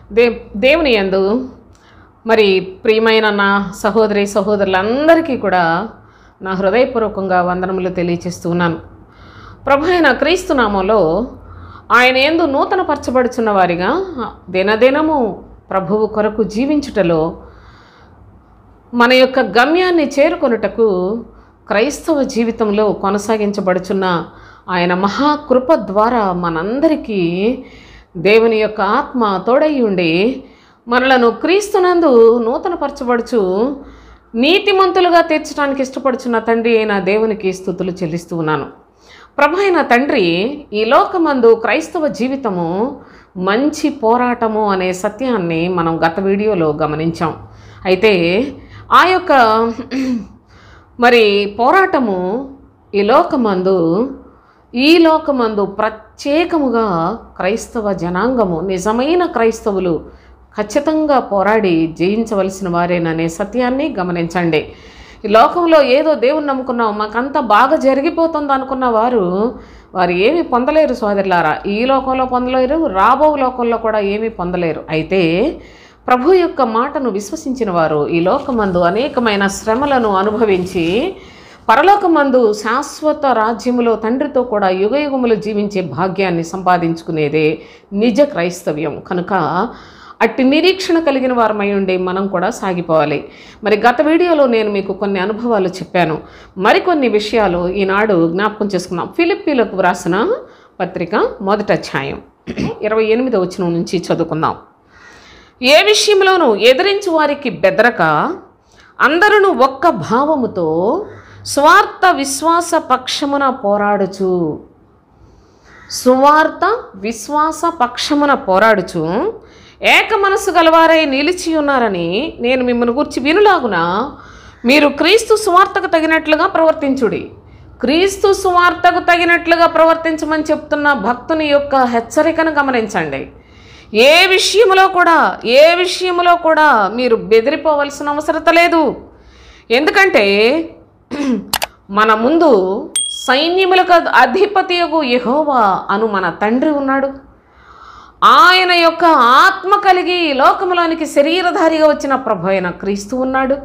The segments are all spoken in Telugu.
దేవుని యందు మరి ప్రియమైన నా సహోదరి సహోదరులందరికీ కూడా నా హృదయపూర్వకంగా వందనములు తెలియచేస్తున్నాను. ప్రభు అయిన క్రీస్తు నామములో ఆయన యందు నూతనపరచబడుచున్న వారిగా దినదినము ప్రభువు కొరకు జీవించుటలో మన యొక్క గమ్యాన్ని చేరుకొనుటకు క్రైస్తవ జీవితంలో కొనసాగించబడుచున్న ఆయన మహాకృప ద్వారా మనందరికీ దేవుని యొక్క ఆత్మ తోడై ఉండి మనలను క్రీస్తునందు నూతనపరచబడుచు నీతిమంతులుగా తీర్చడానికి ఇష్టపడుచున్న తండ్రి అయిన దేవునికి స్తుతులు చెల్లిస్తూ ఉన్నాను. ప్రభు అయిన తండ్రి ఈ లోకమందు క్రైస్తవ జీవితము మంచి పోరాటము అనే సత్యాన్ని మనం గత వీడియోలో గమనించాం. అయితే ఆ యొక్క మరి పోరాటము ఈ లోకమందు ప్రత్యేకముగా క్రైస్తవ జనాంగము నిజమైన క్రైస్తవులు ఖచ్చితంగా పోరాడి జయించవలసిన వారేననే సత్యాన్ని గమనించండి. ఈ లోకంలో ఏదో దేవుని నమ్ముకున్నాం, మాకంతా బాగా జరిగిపోతుంది అనుకున్న వారు ఏమీ పొందలేరు సోదరులారా. ఈ లోకంలో పొందలేరు, రాబో లోకంలో కూడా ఏమీ పొందలేరు. అయితే ప్రభు యొక్క మాటను విశ్వసించిన వారు ఈ లోకమందు అనేకమైన శ్రమలను అనుభవించి పరలోకమందు శాశ్వత రాజ్యములో తండ్రితో కూడా యుగయుగములు జీవించే భాగ్యాన్ని సంపాదించుకునేదే నిజ క్రైస్తవ్యం. కనుక అట్టి నిరీక్షణ కలిగిన వారమై ఉండి మనం కూడా సాగిపోవాలి. మరి గత వీడియోలో నేను మీకు కొన్ని అనుభవాలు చెప్పాను, మరికొన్ని విషయాలు ఈనాడు జ్ఞాపకం చేసుకున్నాం. ఫిలిప్పీలకు వ్రాసిన పత్రిక 1వ అధ్యాయం 28వ వచనం నుంచి చదువుకుందాం. ఏ విషయంలోనూ ఎదిరించు వారికి బెదరక అందరూ ఒక్క భావముతో స్వార్థ విశ్వాస పక్షమున పోరాడుచు ఏక మనసు గలవారై నిలిచి ఉన్నారని నేను మిమ్మల్ని గురించి వినులాగున మీరు క్రీస్తు సువార్తకు తగినట్లుగా ప్రవర్తించుడి. క్రీస్తు సువార్తకు తగినట్లుగా ప్రవర్తించమని చెప్తున్న భక్తుని యొక్క హెచ్చరికను గమనించండి. ఏ విషయంలో కూడా మీరు బెదిరిపోవలసిన అవసరం లేదు. ఎందుకంటే మన ముందు సైన్యములకు అధిపతియగు యెహోవా అను మన తండ్రి ఉన్నాడు. ఆయన యొక్క ఆత్మ కలిగి లోకములోనికి శరీరధారిగా వచ్చిన ప్రభు అయిన క్రీస్తు ఉన్నాడు.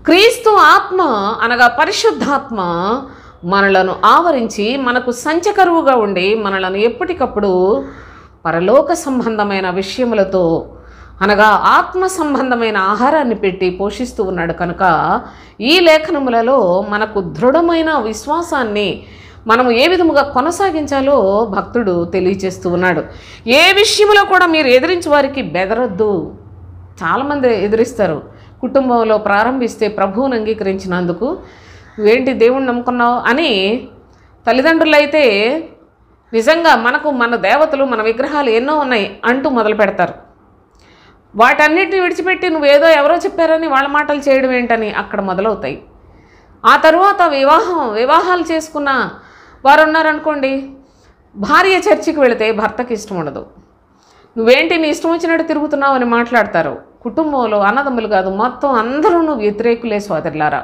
క్రీస్తు ఆత్మ అనగా పరిశుద్ధాత్మ మనలను ఆవరించి మనకు సంచకరువుగా ఉండి మనలను ఎప్పటికప్పుడు పరలోక సంబంధమైన విషయములతో అనగా ఆత్మ సంబంధమైన ఆహారాన్ని పెట్టి పోషిస్తూ ఉన్నాడు. కనుక ఈ లేఖనములలో మనకు దృఢమైన విశ్వాసాన్ని మనము ఏ విధముగా కొనసాగించాలో భక్తుడు తెలియచేస్తూ ఉన్నాడు. ఏ విషయంలో కూడా మీరు ఎదిరించే వారికి బెదరొద్దు. చాలామంది ఎదిరిస్తారు. కుటుంబంలో ప్రారంభిస్తే ప్రభువుని అంగీకరించినందుకు ఏంటి దేవుణ్ణి నమ్ముకున్నావు అని తల్లిదండ్రులు అయితే నిజంగా మన దేవతలు మన విగ్రహాలు ఎన్నో ఉన్నాయి అంటూ మొదలు పెడతారు. వాటన్నిటిని విడిచిపెట్టి నువ్వేదో ఎవరో చెప్పారని వాళ్ళ మాటలు చేయడం ఏంటని అక్కడ మొదలవుతాయి. ఆ తరువాత వివాహాలు చేసుకున్న వారు ఉన్నారనుకోండి, భార్య చర్చికి వెళితే భర్తకి ఇష్టం ఉండదు. నువ్వేంటి నీ ఇష్టం వచ్చినట్టు తిరుగుతున్నావు అని మాట్లాడతారు. కుటుంబంలో అన్నదమ్ములు కాదు, మొత్తం అందరూ వ్యతిరేకులే సోదరులారా.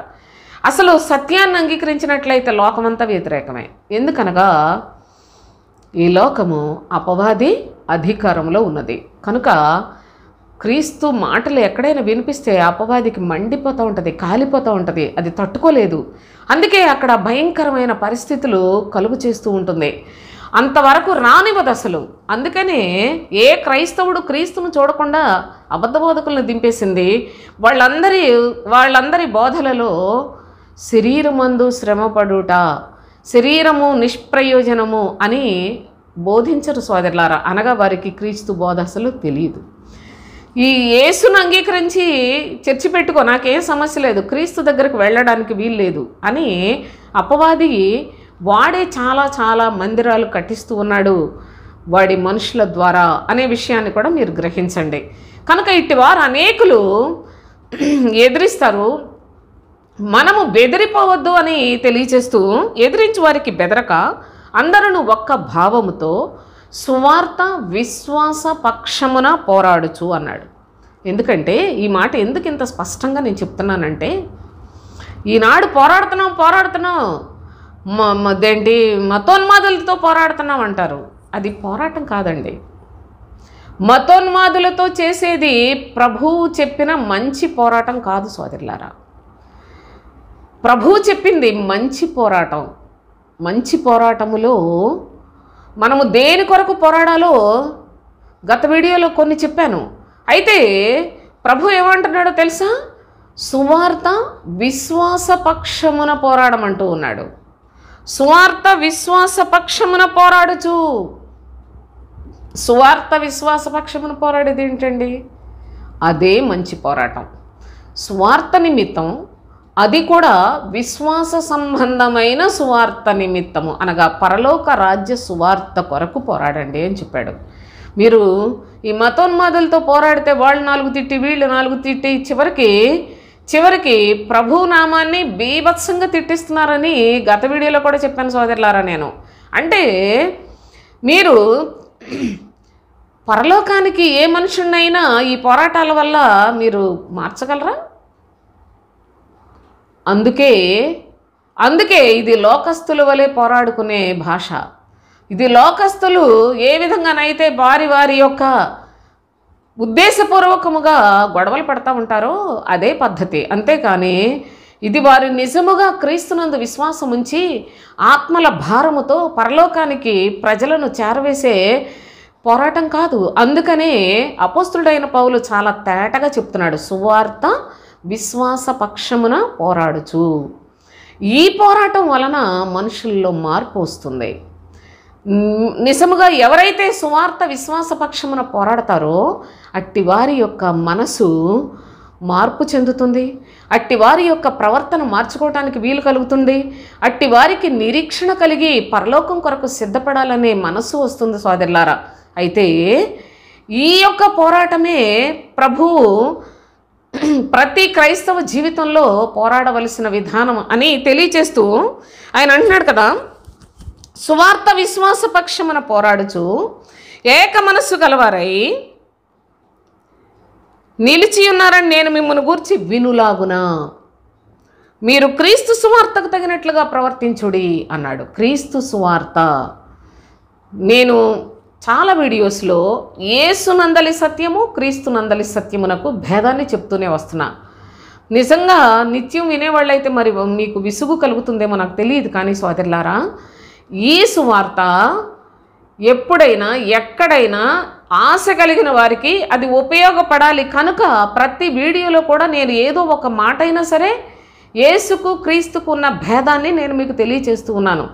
అసలు సత్యాన్ని అంగీకరించినట్లయితే లోకమంతా వ్యతిరేకమే. ఎందుకనగా ఈ లోకము అపవాది అధికారంలో ఉన్నది. కనుక క్రీస్తు మాటలు ఎక్కడైనా వినిపిస్తే అపవాదికి మండిపోతూ ఉంటుంది, కాలిపోతూ ఉంటుంది, అది తట్టుకోలేదు. అందుకే అక్కడ భయంకరమైన పరిస్థితులు కలుగు చేస్తూ ఉంటుంది. అంతవరకు రానివ్వదు అసలు. అందుకనే ఏ క్రైస్తవుడు క్రీస్తును చూడకుండా అబద్ధ బోధకులను దింపేసింది. వాళ్ళందరి బోధలలో శరీరమందు శ్రమపడుట, శరీరము నిష్ప్రయోజనము అని బోధించరు సోదరులారా. అనగా వారికి క్రీస్తు బోధ అసలు తెలియదు. ఈ యేసును అంగీకరించి చర్చి పెట్టుకో, నాకేం సమస్య లేదు, క్రీస్తు దగ్గరకు వెళ్ళడానికి వీలు లేదు అని అపవాది వాడే చాలా మందిరాలు కట్టిస్తూ ఉన్నాడు వాడి మనుషుల ద్వారా అనే విషయాన్ని కూడా మీరు గ్రహించండి. కనుక ఇట్టివారు అనేకులు ఎదిరిస్తారు. మనము బెదిరిపోవద్దు అని తెలియచేస్తూ ఎదిరించి వారికి బెదరక అందరూ ఒక్క భావముతో సువార్త విశ్వాస పక్షమున పోరాడుచు అన్నాడు. ఎందుకంటే ఈ మాట ఎందుకు ఇంత స్పష్టంగా నేను చెప్తున్నానంటే, ఈనాడు పోరాడుతున్నాం మతోన్మాదులతో పోరాడుతున్నాం అంటారు. అది పోరాటం కాదండి. మతోన్మాదులతో చేసేది ప్రభువు చెప్పిన మంచి పోరాటం కాదు సోదరులారా. ప్రభువు చెప్పింది మంచి పోరాటం. మంచి పోరాటములో మనము దేని కొరకు పోరాడాలో గత వీడియోలో కొన్ని చెప్పాను. అయితే ప్రభు ఏమంటున్నాడో తెలుసా? సువార్త విశ్వాస పక్షమున పోరాడమంటూ ఉన్నాడు. సువార్త విశ్వాస పక్షమున పోరాడుచు. సువార్త విశ్వాస పక్షమున పోరాడేది ఏంటండి? అదే మంచి పోరాటం. సువార్త నిమిత్తం, అది కూడా విశ్వాస సంబంధమైన సువార్త నిమిత్తము, అనగా పరలోక రాజ్య సువార్త కొరకు పోరాడండి అని చెప్పాడు. మీరు ఈ మతోన్మాదులతో పోరాడితే వాళ్ళు 4 తిట్టి వీళ్ళు 4 తిట్టి చివరికి ప్రభు నామాన్ని బీభత్సంగా తిట్టిస్తున్నారని గత వీడియోలో కూడా చెప్పాను సోదరులారా నేను. అంటే మీరు పరలోకానికి ఏ మనుషున్నైనా ఈ పోరాటాల వల్ల మీరు మార్చగలరా? అందుకే ఇది లోకస్తుల వలె పోరాడుకునే భాష. ఇది లోకస్తులు ఏ విధంగానైతే వారి యొక్క ఉద్దేశపూర్వకముగా గొడవలు పడతా ఉంటారో అదే పద్ధతి. అంతేకాని ఇది వారు నిజముగా క్రీస్తునందు విశ్వాసం ఉంచి ఆత్మల భారముతో పరలోకానికి ప్రజలను చేరవేసే పోరాటం కాదు. అందుకనే అపోస్తులుడైన పౌలు చాలా తేటగా చెప్తున్నాడు, సువార్త విశ్వాస పక్షమున పోరాడుచు. ఈ పోరాటం వలన మనుషుల్లో మార్పు వస్తుంది. నిజముగా ఎవరైతే సువార్త విశ్వాస పక్షమున పోరాడతారో అట్టి వారి యొక్క మనసు మార్పు చెందుతుంది. అట్టి వారి యొక్క ప్రవర్తన మార్చుకోవటానికి వీలు కలుగుతుంది. అట్టి వారికి నిరీక్షణ కలిగి పరలోకం కొరకు సిద్ధపడాలనే మనసు వస్తుంది సోదరులారా. అయితే ఈ యొక్క పోరాటమే ప్రభువు ప్రతి క్రైస్తవ జీవితంలో పోరాడవలసిన విధానం అని తెలియచేస్తూ ఆయన అంటున్నాడు కదా, సువార్త విశ్వాస పక్షమున పోరాడుచు ఏక మనస్సు గలవారై నిలిచి ఉన్నారని నేను మిమ్మల్ని గూర్చి వినులాగునా మీరు క్రీస్తు సువార్తకు తగినట్లుగా ప్రవర్తించుడి అన్నాడు. క్రీస్తు సువార్త, నేను చాలా వీడియోస్లో యేసునందలి సత్యము క్రీస్తునందలి సత్యమునకు భేదాన్ని చెప్తూనే వస్తున్నా. నిజంగా నిత్యం వినేవాళ్ళైతే మరి మీకు విసుగు కలుగుతుందేమో నాకు తెలియదు. కానీ సోదరులారా, ఈ సువార్త ఎప్పుడైనా ఎక్కడైనా ఆశ కలిగిన వారికి అది ఉపయోగపడాలి కనుక ప్రతి వీడియోలో కూడా నేను ఏదో ఒక మాట అయినా సరే యేసుకు క్రీస్తుకు ఉన్న భేదాన్ని నేను మీకు తెలియచేస్తూ ఉన్నాను.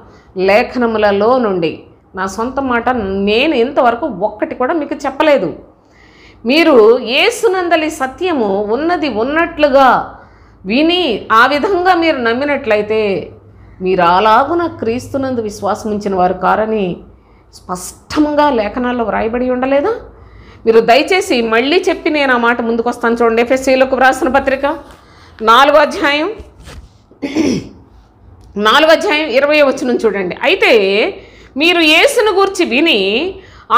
లేఖనములలో నుండి నా సొంత మాట నేను ఇంతవరకు ఒక్కటి కూడా మీకు చెప్పలేదు. మీరు యేసునందలి సత్యము ఉన్నది ఉన్నట్లుగా విని ఆ విధంగా మీరు నమ్మినట్లయితే మీరు అలాగున క్రీస్తునందు విశ్వాసం ఉంచిన వారు కారని స్పష్టంగా లేఖనాల్లో వ్రాయబడి ఉండలేదా? మీరు దయచేసి మళ్ళీ చెప్పి నేను ఆ మాట ముందుకు వస్తాను. చూడండి, ఎఫెసీయులకు వ్రాసిన పత్రిక 4వ అధ్యాయం 20వ వచనం చూడండి. అయితే మీరు యేసును గూర్చి విని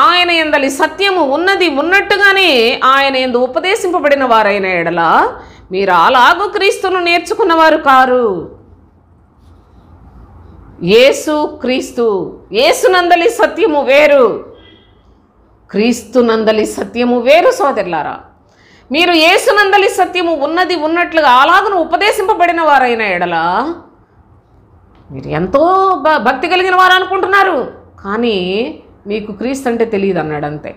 ఆయన యందలి సత్యము ఉన్నది ఉన్నట్టుగానే ఆయన యందు ఉపదేశింపబడిన వారైన ఎడల మీరు అలాగూ క్రీస్తును నేర్చుకున్నవారు కారు. యేసునందలి సత్యము వేరు, క్రీస్తునందలి సత్యము వేరు సోదరులారా. మీరు యేసునందలి సత్యము ఉన్నది ఉన్నట్లుగా అలాగను ఉపదేశింపబడిన వారైన ఎడల మీరు ఎంతో భక్తి కలిగిన వారు అనుకుంటున్నారు, కానీ మీకు క్రీస్తు అంటే తెలియదు అన్నాడు. అంతే.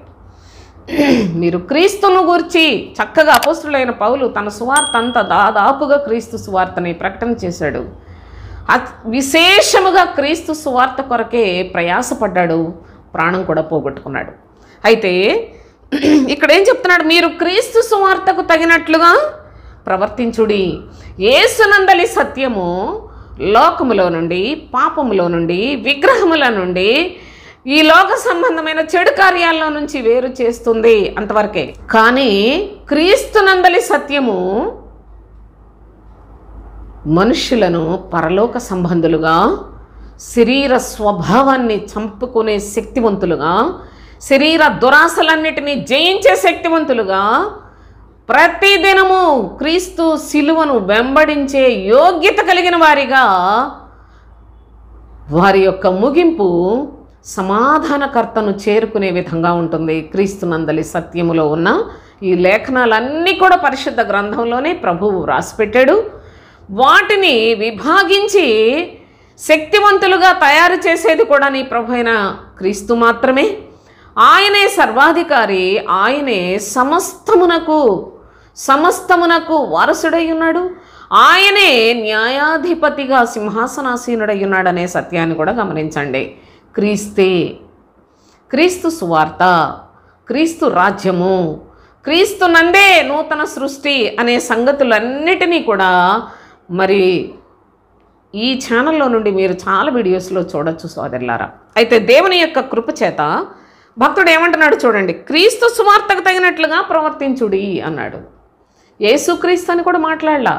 మీరు క్రీస్తును గురించి చక్కగా అపోస్తులైన పౌలు తన సువార్త అంతా దాదాపుగా క్రీస్తు సువార్తని ప్రకటన చేశాడు. విశేషముగా క్రీస్తు సువార్త కొరకే ప్రయాసపడ్డాడు, ప్రాణం కూడా పోగొట్టుకున్నాడు. అయితే ఇక్కడ ఏం చెప్తున్నాడు? మీరు క్రీస్తు సువార్తకు తగినట్లుగా ప్రవర్తించుడి. యేసునందలి సత్యము లోకములో నుండి, పాపములో నుండి, విగ్రహముల నుండి, ఈ లోక సంబంధమైన చెడు కార్యాల్లో నుంచి వేరు చేస్తుంది, అంతవరకే. కానీ క్రీస్తునందలి సత్యము మనుష్యులను పరలోక సంబంధులుగా, శరీర స్వభావాన్ని చంపుకునే శక్తివంతులుగా, శరీర దురాశలన్నిటినీ జయించే శక్తివంతులుగా, ప్రతిదినము క్రీస్తు శిలువను వెంబడించే యోగ్యత కలిగిన వారిగా వారి యొక్క ముగింపు సమాధానకర్తను చేరుకునే విధంగా ఉంటుంది. క్రీస్తునందలి సత్యములో ఉన్న ఈ లేఖనాలన్నీ కూడా పరిశుద్ధ గ్రంథంలోనే ప్రభువు రాసిపెట్టాడు. వాటిని విభాగించి శక్తివంతులుగా తయారు చేసేది కూడా నీ ప్రభు అయిన క్రీస్తు మాత్రమే. ఆయనే సర్వాధికారి, ఆయనే సమస్తమునకు వారసుడై ఉన్నాడు. ఆయనే న్యాయాధిపతిగా సింహాసనాసీనుడై ఉన్నాడనే సత్యాన్ని కూడా గమనించండి. క్రీస్తు సువార్త, క్రీస్తు రాజ్యము, క్రీస్తు నందే నూతన సృష్టి అనే సంగతులన్నిటినీ కూడా మరి ఈ ఛానల్లో నుండి మీరు చాలా వీడియోస్లో చూడొచ్చు సోదరులారా. అయితే దేవుని యొక్క కృప చేత భక్తుడు ఏమంటున్నాడు చూడండి, క్రీస్తు సువార్తకు తగినట్లుగా ప్రవర్తించుడి అన్నాడు. యేసుక్రీస్తు అని కూడా మాట్లాడలా.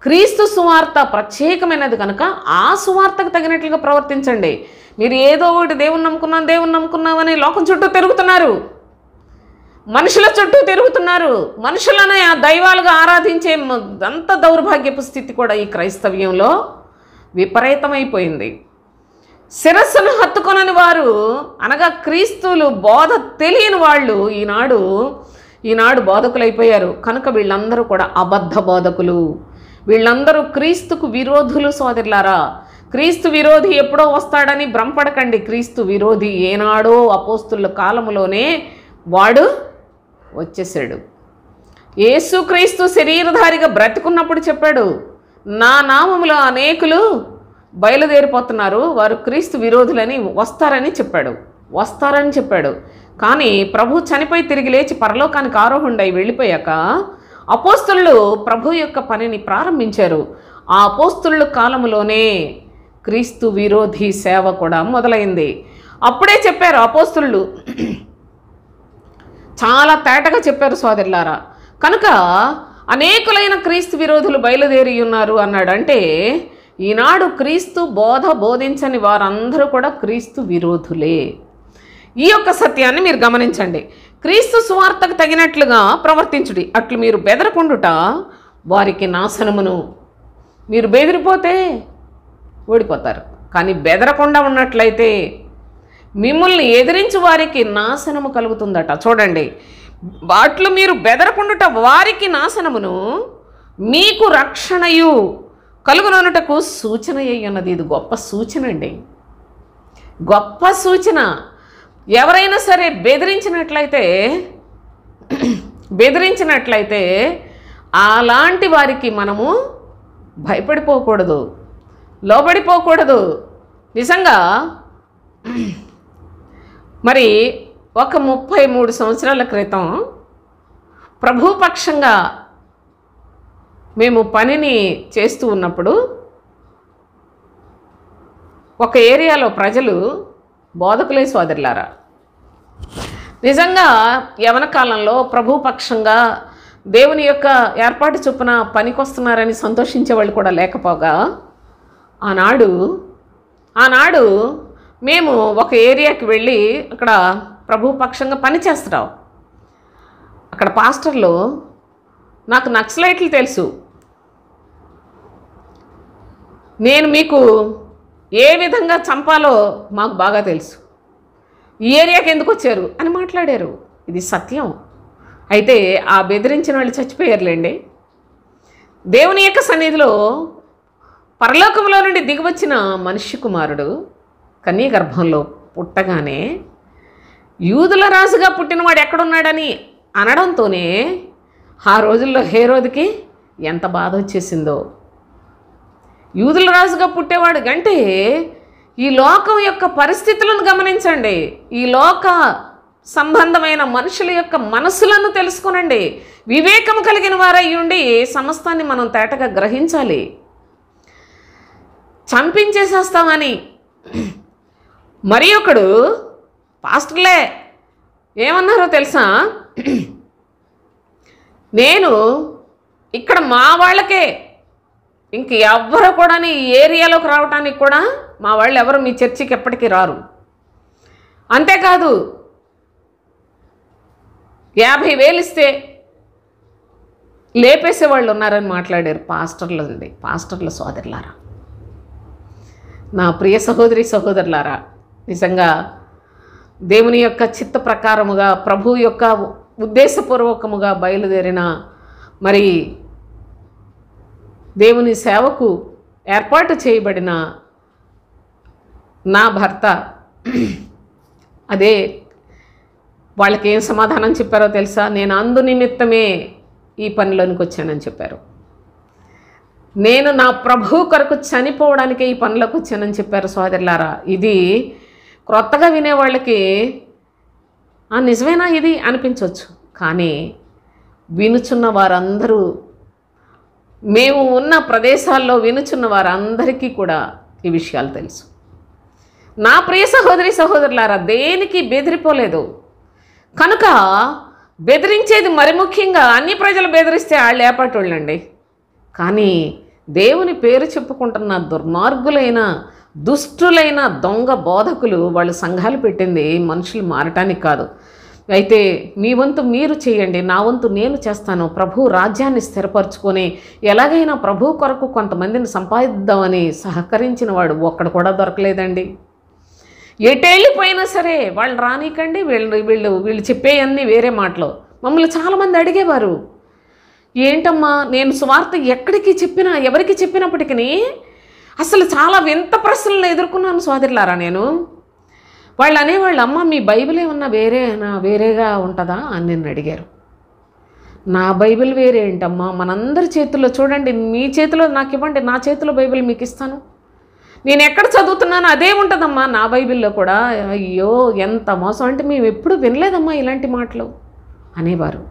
క్రీస్తు సువార్త ప్రత్యేకమైనది కనుక ఆ సువార్తకు తగినట్లుగా ప్రవర్తించండి. మీరు ఏదో ఒకటి దేవుని నమ్ముకున్నామని లోకం చుట్టూ తిరుగుతున్నారు, మనుషుల చుట్టూ తిరుగుతున్నారు. మనుషులనే ఆ దైవాలుగా ఆరాధించే అంత దౌర్భాగ్యపు స్థితి కూడా ఈ క్రైస్తవ్యంలో విపరీతమైపోయింది. శిరస్సును హత్తుకొనని వారు అనగా క్రీస్తులు బోధ తెలియని వాళ్ళు ఈనాడు బోధకులైపోయారు. కనుక వీళ్ళందరూ కూడా అబద్ధ బోధకులు, వీళ్ళందరూ క్రీస్తుకు విరోధులు సోదరులారా. క్రీస్తు విరోధి ఎప్పుడో వస్తాడని భ్రమపడకండి. క్రీస్తు విరోధి ఏనాడో అపోస్తుల కాలములోనే వాడు వచ్చేసాడు. యేసుక్రీస్తు శరీరధారిగా బ్రతికున్నప్పుడు చెప్పాడు, నా నామములో అనేకులు బయలుదేరిపోతున్నారు, వారు క్రీస్తు విరోధులని వస్తారని చెప్పాడు. కానీ ప్రభు చనిపోయి తిరిగి లేచి పరలోకానికి ఆరోహుండై వెళ్ళిపోయాక అపోస్తులు ప్రభు యొక్క పనిని ప్రారంభించారు. ఆ అపోస్తుల కాలములోనే క్రీస్తు విరోధి సేవ కూడా మొదలైంది. అప్పుడే చెప్పారు అపోస్తులు, చాలా తేటగా చెప్పారు సోదరులారా. కనుక అనేకులైన క్రీస్తు విరోధులు బయలుదేరి ఉన్నారు అన్నాడు. అంటే ఈనాడు క్రీస్తు బోధించని వారందరూ కూడా క్రీస్తు విరోధులే. ఈ యొక్క సత్యాన్ని మీరు గమనించండి. క్రీస్తు సువార్తకు తగినట్లుగా ప్రవర్తించుడి, అట్లు మీరు బెదరకుండుట వారికి నాశనమును. మీరు బెదిరిపోతే ఓడిపోతారు, కానీ బెదరకుండా ఉన్నట్లయితే మిమ్మల్ని ఎదిరించు వారికి నాశనము కలుగుతుందట. చూడండి, వాట్లు మీరు బెదరకుండుట వారికి నాశనమును, మీకు రక్షణయు కలుగుననుటకు సూచన అయ్యున్నది. ఇది గొప్ప సూచన అండి, గొప్ప సూచన. ఎవరైనా సరే బెదిరించినట్లయితే అలాంటి వారికి మనము భయపడిపోకూడదు, లోబడిపోకూడదు. నిజంగా మరి ఒక 33 సంవత్సరాల క్రితం ప్రభుపక్షంగా మేము పనిని చేస్తూ ఉన్నప్పుడు ఒక ఏరియాలో ప్రజలు బోధకులే సోదరులారా, నిజంగా యవన కాలంలో ప్రభుపక్షంగా దేవుని యొక్క ఏర్పాటు చొప్పున పనికొస్తున్నారని సంతోషించే వాళ్ళు కూడా లేకపోగా ఆనాడు మేము ఒక ఏరియాకి వెళ్ళి అక్కడ ప్రభుపక్షంగా పని చేస్తున్నాం. అక్కడ పాస్టర్లు, నాకు నక్సలైట్లు తెలుసు, నేను మీకు ఏ విధంగా చంపాలో మాకు బాగా తెలుసు, ఈ ఏరియాకి ఎందుకు వచ్చారు అని మాట్లాడారు. ఇది సత్యం. అయితే ఆ బెదిరించిన వాళ్ళు చచ్చిపోయారులేండి. దేవుని యొక్క సన్నిధిలో పరలోకంలో నుండి దిగివచ్చిన మనుష్య కుమారుడు కన్య గర్భంలో పుట్టగానే యూదుల రాజుగా పుట్టినవాడు ఎక్కడున్నాడని అనడంతోనే ఆ రోజుల్లో హేరోదుకి ఎంత బాధ వచ్చేసిందో. యూదుల రాజుగా పుట్టేవాడు అంటే ఈ లోకం యొక్క పరిస్థితులను గమనించండి, ఈ లోక సంబంధమైన మనుషుల యొక్క మనసులను తెలుసుకోనండి. వివేకం కలిగిన వారై ఉండి సమస్తాన్ని మనం తేటగా గ్రహించాలి. చంపించేసేస్తామని మరి ఒకడు పాస్టర్లే ఏమన్నారో తెలుసా, నేను ఇక్కడ మా వాళ్ళకే, ఇంక ఎవ్వరు కూడా ఈ ఏరియాలోకి రావటానికి కూడా మా వాళ్ళు ఎవరు మీ చర్చికి ఎప్పటికీ రారు, అంతేకాదు 50,000 ఇస్తే లేపేసే వాళ్ళు ఉన్నారని మాట్లాడారు పాస్టర్ల సోదరులారా. నా ప్రియ సహోదరులారా, నిజంగా దేవుని యొక్క చిత్త ప్రకారముగా ప్రభు యొక్క ఉద్దేశపూర్వకముగా బయలుదేరిన మరి దేవుని సేవకు ఏర్పాటు చేయబడిన నా భర్త అదే వాళ్ళకి ఏం సమాధానం చెప్పారో తెలుసా? నేను అందు నిమిత్తమే ఈ పనిలోనికి వచ్చానని చెప్పారు. నేను నా ప్రభు కొరకు చనిపోవడానికే ఈ పనిలోకి వచ్చానని చెప్పారు. సోదరులారా, ఇది క్రొత్తగా వినేవాళ్ళకి నిజమేనా ఇది అనిపించవచ్చు. కానీ వినుచున్న వారందరూ, మేము ఉన్న ప్రదేశాల్లో వినుచున్న వారందరికీ కూడా ఈ విషయాలు తెలుసు. నా ప్రియ సహోదరి సహోదరులారా, దేనికి బెదిరిపోలేదు. కనుక బెదిరించేది మరి ముఖ్యంగా అన్ని ప్రజలు బెదిరిస్తే వాళ్ళు ఏపాటోళ్ళండి. కానీ దేవుని పేరు చెప్పుకుంటున్న దుర్మార్గులైన దుష్టులైన దొంగ బోధకులు వాళ్ళు సంఘాలు పెట్టింది మనుషులు మారటానికి కాదు. అయితే మీ వంతు మీరు చేయండి, నా వంతు నేను చేస్తాను. ప్రభు రాజ్యాన్ని స్థిరపరచుకొని ఎలాగైనా ప్రభు కొరకు కొంతమందిని సంపాదిద్దామని సహకరించిన వాడు ఒక్కడు కూడా దొరకలేదండి. ఎటెళ్ళిపోయినా సరే వాళ్ళు రానికండి, వీళ్ళు చెప్పేయన్నీ వేరే మాటలు. మమ్మల్ని చాలామంది అడిగేవారు, ఏంటమ్మా నేను సువార్త ఎక్కడికి చెప్పినా ఎవరికి చెప్పినప్పటికీ అసలు చాలా వింత ప్రశ్నలు ఎదుర్కొన్నాను సోదరులారా. నేను వాళ్ళు అనేవాళ్ళు, అమ్మ మీ బైబిల్ ఏమన్నా వేరేగా ఉంటుందా అని నన్ను అడిగారు. నా బైబిల్ వేరే ఏంటమ్మా, మనందరి చేతుల్లో చూడండి, మీ చేతిలో నాకు ఇవ్వండి, నా చేతిలో బైబిల్ మీకు ఇస్తాను. నేను ఎక్కడ చదువుతున్నానో అదే ఉంటుందమ్మా నా బైబిల్లో కూడా. అయ్యో ఎంత మోసం అంటే మేము ఎప్పుడు వినలేదమ్మా ఇలాంటి మాటలు అనేవారు.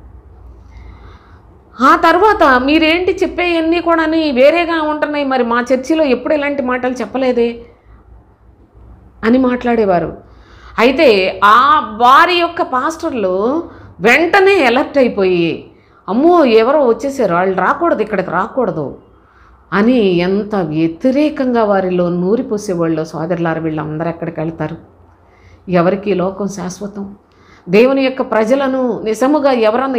ఆ తర్వాత మీరేంటి చెప్పేవన్నీ కూడా వేరేగా ఉంటున్నాయి, మరి మా చర్చిలో ఎప్పుడు ఇలాంటి మాటలు చెప్పలేదే అని మాట్లాడేవారు. అయితే ఆ వారి యొక్క పాస్టర్లు వెంటనే అలర్ట్ అయిపోయి, అమ్మో ఎవరో వచ్చేసారు, వాళ్ళు రాకూడదు, ఇక్కడికి రాకూడదు అని ఎంత వ్యతిరేకంగా వారిలో నూరిపోసేవాళ్ళు. సోదరులారు, వీళ్ళందరూ ఎక్కడికి వెళ్తారు? ఎవరికి లోకం శాశ్వతం? దేవుని యొక్క ప్రజలను నిజముగా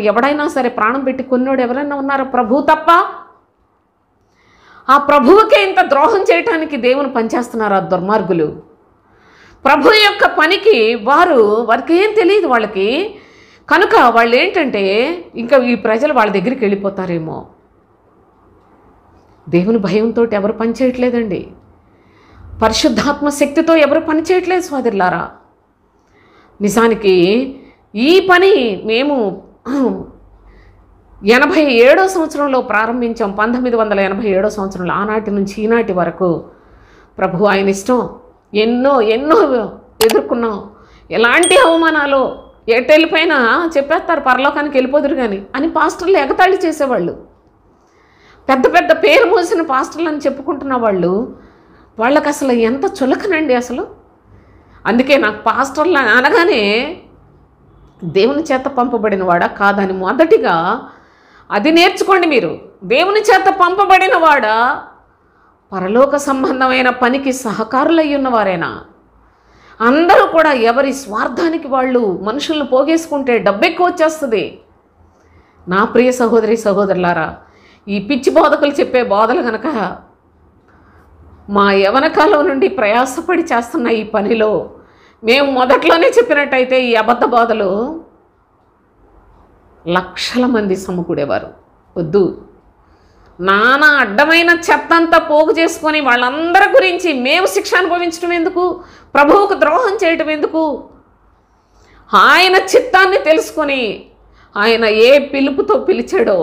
ఎవడైనా సరే ప్రాణం పెట్టి కొన్నోడు ఎవరైనా ఉన్నారో? ప్రభు తప్ప. ఆ ప్రభువుకే ఇంత ద్రోహం చేయటానికి దేవుని పనిచేస్తున్నారు ఆ దుర్మార్గులు. ప్రభు యొక్క పనికి వారికి ఏం తెలియదు వాళ్ళకి. కనుక వాళ్ళు ఏంటంటే ఇంకా ఈ ప్రజలు వాళ్ళ దగ్గరికి వెళ్ళిపోతారేమో. దేవుని భయంతో ఎవరు పనిచేయట్లేదండి. పరిశుద్ధాత్మ శక్తితో ఎవరు పనిచేయట్లేదు సోదరులారా. నిజానికి ఈ పని మేము 87వ సంవత్సరంలో ప్రారంభించాం. 1987వ సంవత్సరంలో. ఆనాటి నుంచి ఈనాటి వరకు ప్రభు ఆయన ఇష్టం ఎన్నో ఎదుర్కొన్నాం. ఎలాంటి అవమానాలు, ఎటెళ్ళిపోయినా చెప్పేస్తారు పరలోకానికి వెళ్ళిపోదురు కానీ అని పాస్టర్లు ఎగతాళి చేసేవాళ్ళు. పెద్ద పెద్ద పేరు మోసిన పాస్టర్లు అని చెప్పుకుంటున్న వాళ్ళకి అసలు ఎంత చులకనండి అసలు. అందుకే నాకు పాస్టర్లు అనగానే దేవుని చేత పంపబడిన వాడా కాదని మొదటిగా అది నేర్చుకోండి మీరు. దేవుని చేత పంపబడిన వాడా, పరలోక సంబంధమైన పనికి సహకారులై ఉన్నవారేనా? అందరూ కూడా ఎవరి స్వార్థానికి వాళ్ళు మనుషులను పోగేసుకుంటే డబ్బు ఎక్కువ వచ్చేస్తుంది. నా ప్రియ సహోదరి సహోదరులారా, ఈ పిచ్చి బోధకులు చెప్పే బోధలు కనుక మా యవన కాలం నుండి ప్రయాసపడి చేస్తున్న ఈ పనిలో మేము మొదట్లోనే చెప్పినట్టయితే ఈ అబద్ధ బోధలు లక్షల మంది సమకూడేవారు. వద్దు, నానా అడ్డమైన చెత్తంతా పోగు చేసుకొని వాళ్ళందరి గురించి మేము శిక్ష అనుభవించడం ఎందుకు? ప్రభువుకు ద్రోహం చేయటం ఎందుకు? ఆయన చిత్తాన్ని తెలుసుకొని ఆయన ఏ పిలుపుతో పిలిచాడో,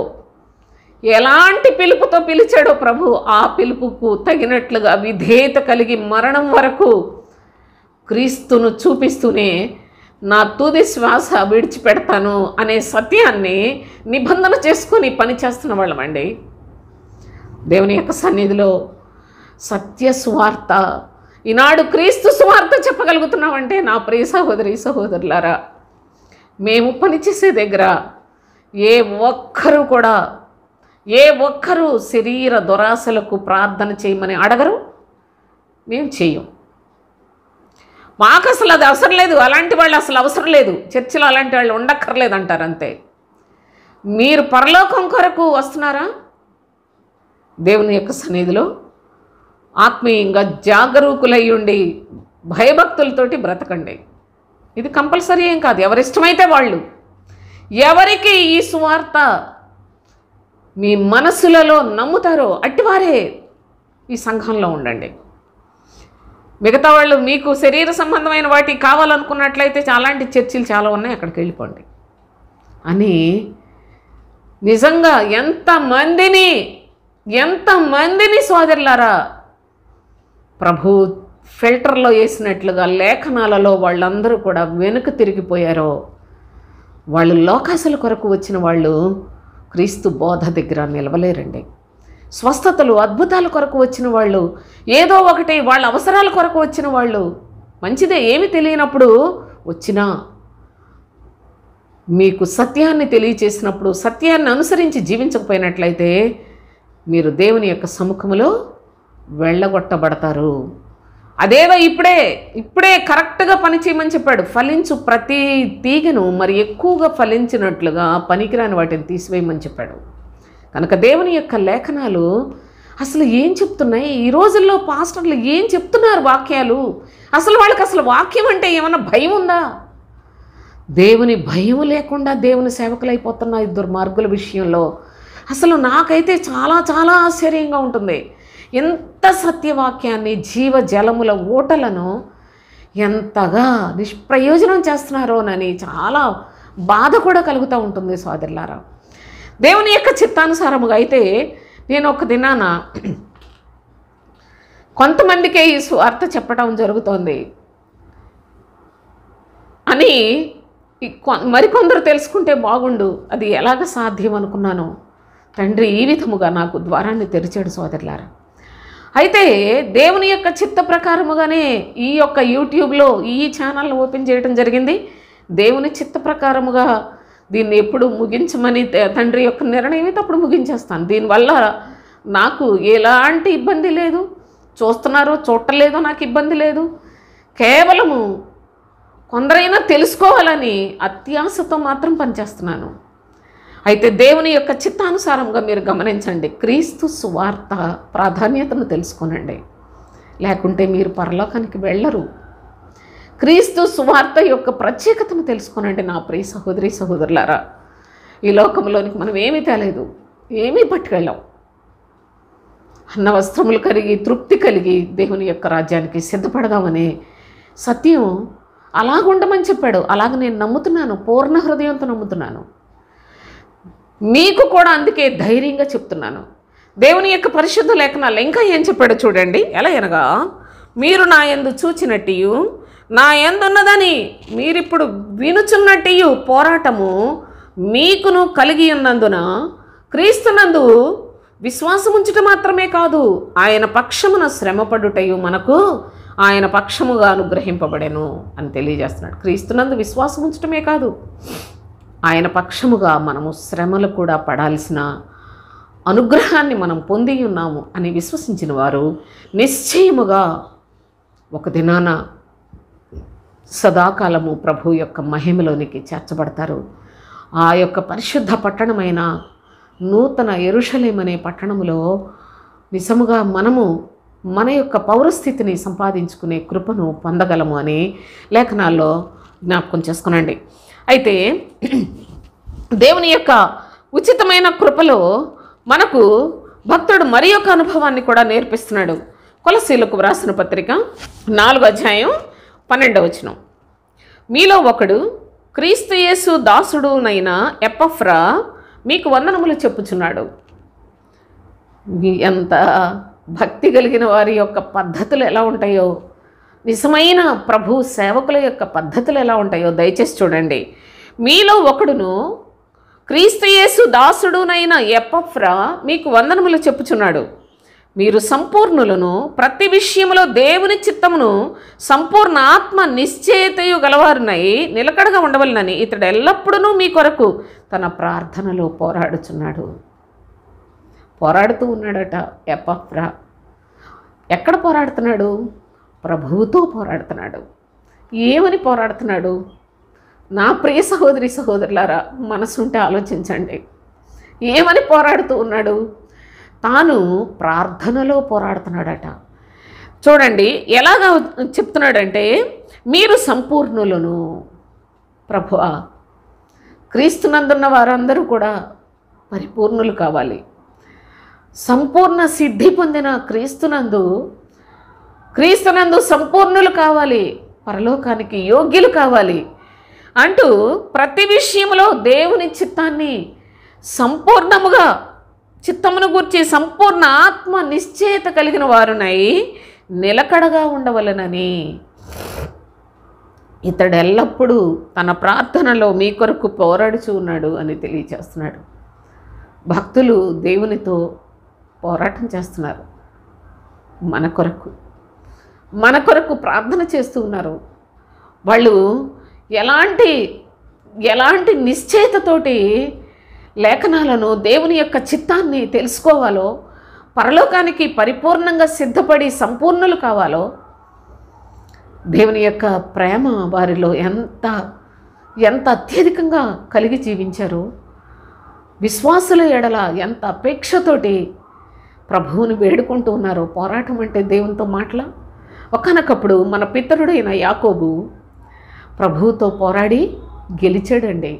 ఎలాంటి పిలుపుతో పిలిచాడో ప్రభు ఆ పిలుపుకు తగినట్లుగా విధేయత కలిగి మరణం వరకు క్రీస్తును చూపిస్తూనే నా తుది శ్వాస విడిచిపెడతాను అనే సత్యాన్ని నిబంధన చేసుకొని పనిచేస్తున్న వాళ్ళమండి. దేవుని యొక్క సన్నిధిలో సత్య సువార్త, ఈనాడు క్రీస్తు సువార్త చెప్పగలుగుతున్నామంటే నా ప్రియ సహోదరి సహోదరులారా, మేము పనిచేసే దగ్గర ఏ ఒక్కరూ శరీర దురాశలకు ప్రార్థన చేయమని అడగరు, మేము చెయ్యం. మాకు అసలు అది అవసరం లేదు, అలాంటి వాళ్ళు అసలు అవసరం లేదు, చర్చిలో అలాంటి వాళ్ళు ఉండక్కర్లేదు అంటారు అంతే. మీరు పరలోకం కొరకు వస్తున్నారా? దేవుని యొక్క సన్నిధిలో ఆత్మీయంగా జాగరూకులై ఉండి భయభక్తులతోటి బ్రతకండి. ఇది కంపల్సరీ ఏం కాదు, ఎవరిష్టమైతే వాళ్ళు. ఎవరికి ఈ సువార్త మీ మనసులలో నమ్ముతారో అట్టివారే ఈ సంఘంలో ఉండండి. మిగతా వాళ్ళు మీకు శరీర సంబంధమైన వాటి కావాలనుకున్నట్లయితే అలాంటి చర్చిలు చాలా ఉన్నాయి, అక్కడికి వెళ్ళిపోండి అని నిజంగా ఎంతమందిని సోదరులారా ప్రభు ఫిల్టర్లో వేసినట్లుగా లేఖనాలలో వాళ్ళందరూ కూడా వెనుక తిరిగిపోయారో, వాళ్ళు లోకాసుల కొరకు వచ్చిన వాళ్ళు క్రీస్తు బోధ దగ్గర నిలవలేరండి. స్వస్థతలు అద్భుతాల కొరకు వచ్చిన వాళ్ళు, ఏదో ఒకటి వాళ్ళ అవసరాల కొరకు వచ్చిన వాళ్ళు, మంచిదే, ఏమి తెలియనప్పుడు వచ్చినా మీకు సత్యాన్ని తెలియచేసినప్పుడు సత్యాన్ని అనుసరించి జీవించకపోయినట్లయితే మీరు దేవుని యొక్క సముఖంలో వెళ్ళగొట్టబడతారు. అదేదో ఇప్పుడే కరెక్ట్గా పని చేయమని చెప్పాడు. ఫలించు ప్రతి తీగను మరి ఎక్కువగా ఫలించినట్లుగా పనికిరాని వాటిని తీసివేయమని చెప్పాడు. కనుక దేవుని యొక్క లేఖనాలు అసలు ఏం చెప్తున్నాయి, ఈ రోజుల్లో పాస్టర్లు ఏం చెప్తున్నారు వాక్యాలు, అసలు వాళ్ళకి అసలు వాక్యం అంటే ఏమన్నా భయం ఉందా? దేవుని భయం లేకుండా దేవుని సేవకులైపోతున్న ఈ దుర్మార్గుల విషయంలో అసలు నాకైతే చాలా చాలా ఆశ్చర్యంగా ఉంటుంది. ఎంత సత్యవాక్యాన్ని, జీవ జలముల ఊటలను ఎంతగా నిష్ప్రయోజనం చేస్తున్నారోనని చాలా బాధ కూడా కలుగుతూ ఉంటుంది సోదరులారా. దేవుని యొక్క చిత్తానుసారముగా అయితే నేను ఒక దినాన కొంతమందికే ఈ సువార్త చెప్పడం జరుగుతోంది అని మరికొందరు తెలుసుకుంటే బాగుండు, అది ఎలాగ సాధ్యం అనుకున్నాను. తండ్రి ఈ విధముగా నాకు ద్వారాన్ని తెరిచాడు సోదరులారా. అయితే దేవుని యొక్క చిత్త ప్రకారముగానే ఈ యొక్క యూట్యూబ్లో ఈ ఛానల్ని ఓపెన్ చేయడం జరిగింది. దేవుని చిత్త ప్రకారముగా దీన్ని ఎప్పుడు ముగించమని తండ్రి యొక్క నిర్ణయం అయితే అప్పుడు ముగించేస్తాను. దీనివల్ల నాకు ఎలాంటి ఇబ్బంది లేదు, చూస్తున్నారో చూడలేదో నాకు ఇబ్బంది లేదు. కేవలము కొందరైనా తెలుసుకోవాలని అత్యాశతో మాత్రం పనిచేస్తున్నాను. అయితే దేవుని యొక్క చిత్తానుసారంగా మీరు గమనించండి, క్రీస్తు సువార్త ప్రాధాన్యతను తెలుసుకోనండి, లేకుంటే మీరు పరలోకానికి వెళ్ళరు. క్రీస్తు సువార్త యొక్క ప్రత్యేకతను తెలుసుకోనండి నా ప్రియ సహోదరి సహోదరులారా. ఈ లోకంలోనికి మనం ఏమీ తేలేదు, ఏమీ పట్టుకెళ్ళాం. అన్న వస్త్రములు కలిగి తృప్తి కలిగి దేవుని యొక్క రాజ్యానికి సిద్ధపడదామనే సత్యం అలాగుండమని చెప్పాడు. అలాగ నేను నమ్ముతున్నాను, పూర్ణ హృదయంతో నమ్ముతున్నాను. మీకు కూడా అందుకే ధైర్యంగా చెప్తున్నాను. దేవుని యొక్క పరిశుద్ధ లేఖనాలు ఇంకా ఏం చెప్పాడో చూడండి. ఎలా అనగా, మీరు నా యందు చూచినట్టు నా యందున్నదని మీరిప్పుడు వినుచున్నట్టు పోరాటము మీకును కలిగి ఉన్నందున క్రీస్తునందు విశ్వాసం ఉంచుట మాత్రమే కాదు, ఆయన పక్షమున శ్రమపడుటయు మనకు ఆయన పక్షముగా అనుగ్రహింపబడెను అని తెలియజేస్తున్నాడు. క్రీస్తునందు విశ్వాసం ఉంచటమే కాదు, ఆయన పక్షముగా మనము శ్రమలు కూడా పడాల్సిన అనుగ్రహాన్ని మనం పొంది ఉన్నాము అని విశ్వసించిన వారు నిశ్చయముగా ఒక దినాన సదాకాలము ప్రభు యొక్క మహిమలోనికి చేర్చబడతారు. ఆ యొక్క పరిశుద్ధ పట్టణమైన నూతన యెరూషలేము అనే పట్టణములో నిజముగా మనము మన యొక్క పౌరస్థితిని సంపాదించుకునే కృపను పొందగలము అని లేఖనాల్లో జ్ఞాపకం చేసుకునండి. అయితే దేవుని యొక్క ఉచితమైన కృపలో మనకు భక్తుడు మరి యొక్క అనుభవాన్ని కూడా నేర్పిస్తున్నాడు. కొలస్సీలకు వ్రాసిన పత్రిక 4:12 మీలో ఒకడు క్రీస్తు యేసు దాసుడునైన ఎపఫ్రా మీకు వందనములు చెప్పుచున్నాడు. ఎంత భక్తి కలిగిన వారి యొక్క పద్ధతులు ఎలా ఉంటాయో, నిజమైన ప్రభు సేవకుల యొక్క పద్ధతులు ఎలా ఉంటాయో దయచేసి చూడండి. మీలో ఒకడును క్రీస్తు యేసు దాసుడునైన ఎపఫ్రా మీకు వందనములు చెప్పుచున్నాడు. మీరు సంపూర్ణులను, ప్రతి విషయంలో దేవుని చిత్తమును, సంపూర్ణ ఆత్మ నిశ్చయతయు గలవారునై నిలకడగా ఉండవలనని ఇతడు ఎల్లప్పుడూ మీ కొరకు తన ప్రార్థనలో పోరాడుతూ ఉన్నాడట ఎపఫ్రా. ఎక్కడ పోరాడుతున్నాడు? ప్రభువుతో పోరాడుతున్నాడు. ఏమని పోరాడుతున్నాడు? నా ప్రియ సహోదరి సహోదరులారా, మనసుంటే ఆలోచించండి. ఏమని పోరాడుతూ ఉన్నాడు? తాను ప్రార్థనలో పోరాడుతున్నాడట. చూడండి ఎలాగా చెప్తున్నాడంటే, మీరు సంపూర్ణులను. ప్రభువా, క్రీస్తునందున్న వారందరూ కూడా పరిపూర్ణులు కావాలి. సంపూర్ణ సిద్ధి పొందిన క్రీస్తునందు సంపూర్ణులు కావాలి, పరలోకానికి యోగ్యులు కావాలి అంటూ ప్రతి విషయంలో దేవుని చిత్తాన్ని సంపూర్ణముగా, చిత్తమును గూర్చి సంపూర్ణ ఆత్మ నిశ్చయత కలిగిన వారునై నిలకడగా ఉండవలెనని ఇతడు ఎల్లప్పుడూ తన ప్రార్థనలో మీ కొరకు పోరాడుచూ ఉన్నాడు అని తెలియజేస్తున్నాడు. భక్తులు దేవునితో పోరాటం చేస్తున్నారు. మన కొరకు ప్రార్థన చేస్తూ ఉన్నారు. వాళ్ళు ఎలాంటి నిశ్చయతతోటి లేఖనాలను, దేవుని యొక్క చిత్తాన్ని తెలుసుకోవాలో, పరలోకానికి పరిపూర్ణంగా సిద్ధపడి సంపూర్ణులు కావాలో, దేవుని యొక్క ప్రేమ వారిలో ఎంత అత్యధికంగా కలిగి జీవించారో, విశ్వాసుల ఎడల ఎంత అపేక్షతోటి ప్రభువుని వేడుకుంటూ ఉన్నారో. పోరాటం అంటే దేవునితో మాటల. ఒకానొకప్పుడు మన పితరుడైన యాకోబు ప్రభువుతో పోరాడి గెలిచాడండి.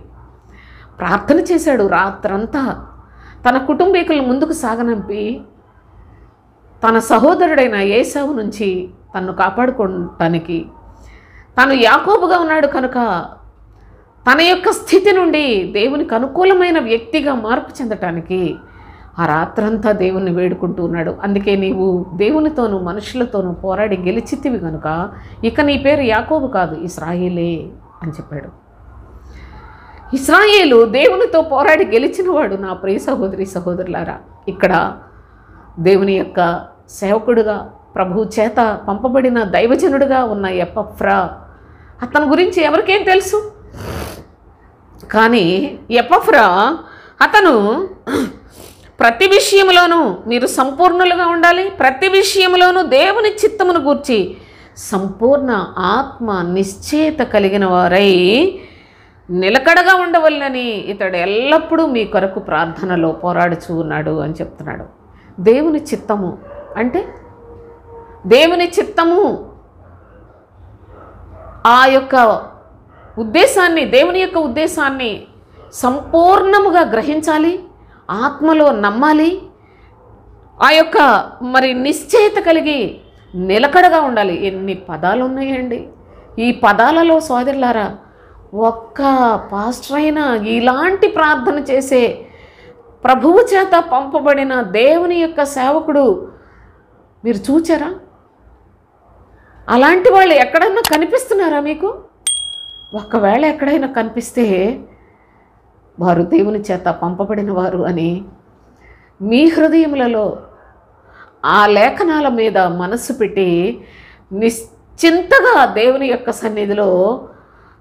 ప్రార్థన చేశాడు రాత్రంతా. తన కుటుంబీకులను ముందుకు సాగనంపి తన సహోదరుడైన ఏశావు నుంచి తన్ను కాపాడుకోవటానికి, తను యాకోబుగా ఉన్నాడు కనుక తన యొక్క స్థితి నుండి దేవునికి అనుకూలమైన వ్యక్తిగా మార్పు చెందటానికి ఆ రాత్రంతా దేవుణ్ణి వేడుకుంటూ ఉన్నాడు. అందుకే నీవు దేవునితోనూ మనుషులతోనూ పోరాడి గెలిచితివి కనుక ఇక నీ పేరు యాకోబు కాదు, ఇశ్రాయేలే అని చెప్పాడు. ఇశ్రాయేలు దేవునితో పోరాడి గెలిచినవాడు. నా ప్రియ సహోదరి సహోదరులారా, ఇక్కడ దేవుని యొక్క సేవకుడుగా, ప్రభువు చేత పంపబడిన దైవజనుడుగా ఉన్న ఎపఫ్రా, అతని గురించి ఎవరికేం తెలుసు? కానీ ఎపఫ్రా అతను ప్రతి విషయంలోనూ మీరు సంపూర్ణులుగా ఉండాలి, ప్రతి విషయంలోనూ దేవుని చిత్తమును గూర్చి సంపూర్ణ ఆత్మ నిశ్చయత కలిగిన వారై నిలకడగా ఉండవల్లని ఇతడు ఎల్లప్పుడూ మీ కొరకు ప్రార్థనలో పోరాడుచూ ఉన్నాడు అని చెప్తున్నాడు. దేవుని చిత్తము అంటే దేవుని చిత్తము ఆ యొక్క ఉద్దేశాన్ని, దేవుని యొక్క ఉద్దేశాన్ని సంపూర్ణముగా గ్రహించాలి, ఆత్మలో నమ్మాలి, ఆ యొక్క నిశ్చయత కలిగి నిలకడగా ఉండాలి. ఎన్ని పదాలు ఉన్నాయండి ఈ పదాలలో సోదరులారా. ఒక్క పాస్టర్ అయినా ఇలాంటి ప్రార్థన చేసే ప్రభువు చేత పంపబడిన దేవుని యొక్క సేవకుడు మీరు చూచారా? అలాంటి వాళ్ళు ఎక్కడన్నా కనిపిస్తున్నారా మీకు? ఒకవేళ ఎక్కడైనా కనిపిస్తే వారు దేవుని చేత పంపబడిన వారు అని మీ హృదయములలో ఆ లేఖనాల మీద మనస్సు పెట్టి నిశ్చింతగా దేవుని యొక్క సన్నిధిలో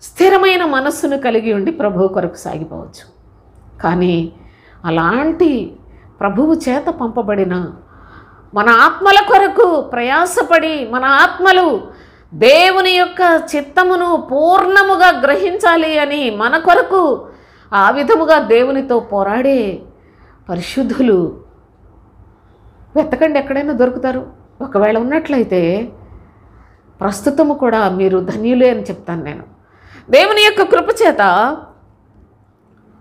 స్థిరమైన మనస్సును కలిగి ఉండి ప్రభువు కొరకు సాగిపోవచ్చు. కానీ అలాంటి ప్రభువు చేత పంపబడిన మన ఆత్మల కొరకు ప్రయాసపడి మన ఆత్మలు దేవుని యొక్క చిత్తమును పూర్ణముగా గ్రహించాలి అని మన కొరకు ఆ విధముగా దేవునితో పోరాడే పరిశుద్ధులు వెతకండి, ఎక్కడైనా దొరుకుతారు. ఒకవేళ ఉన్నట్లయితే ప్రస్తుతము కూడా మీరు ధన్యులే అని చెప్తాను నేను. దేవుని యొక్క కృపచేత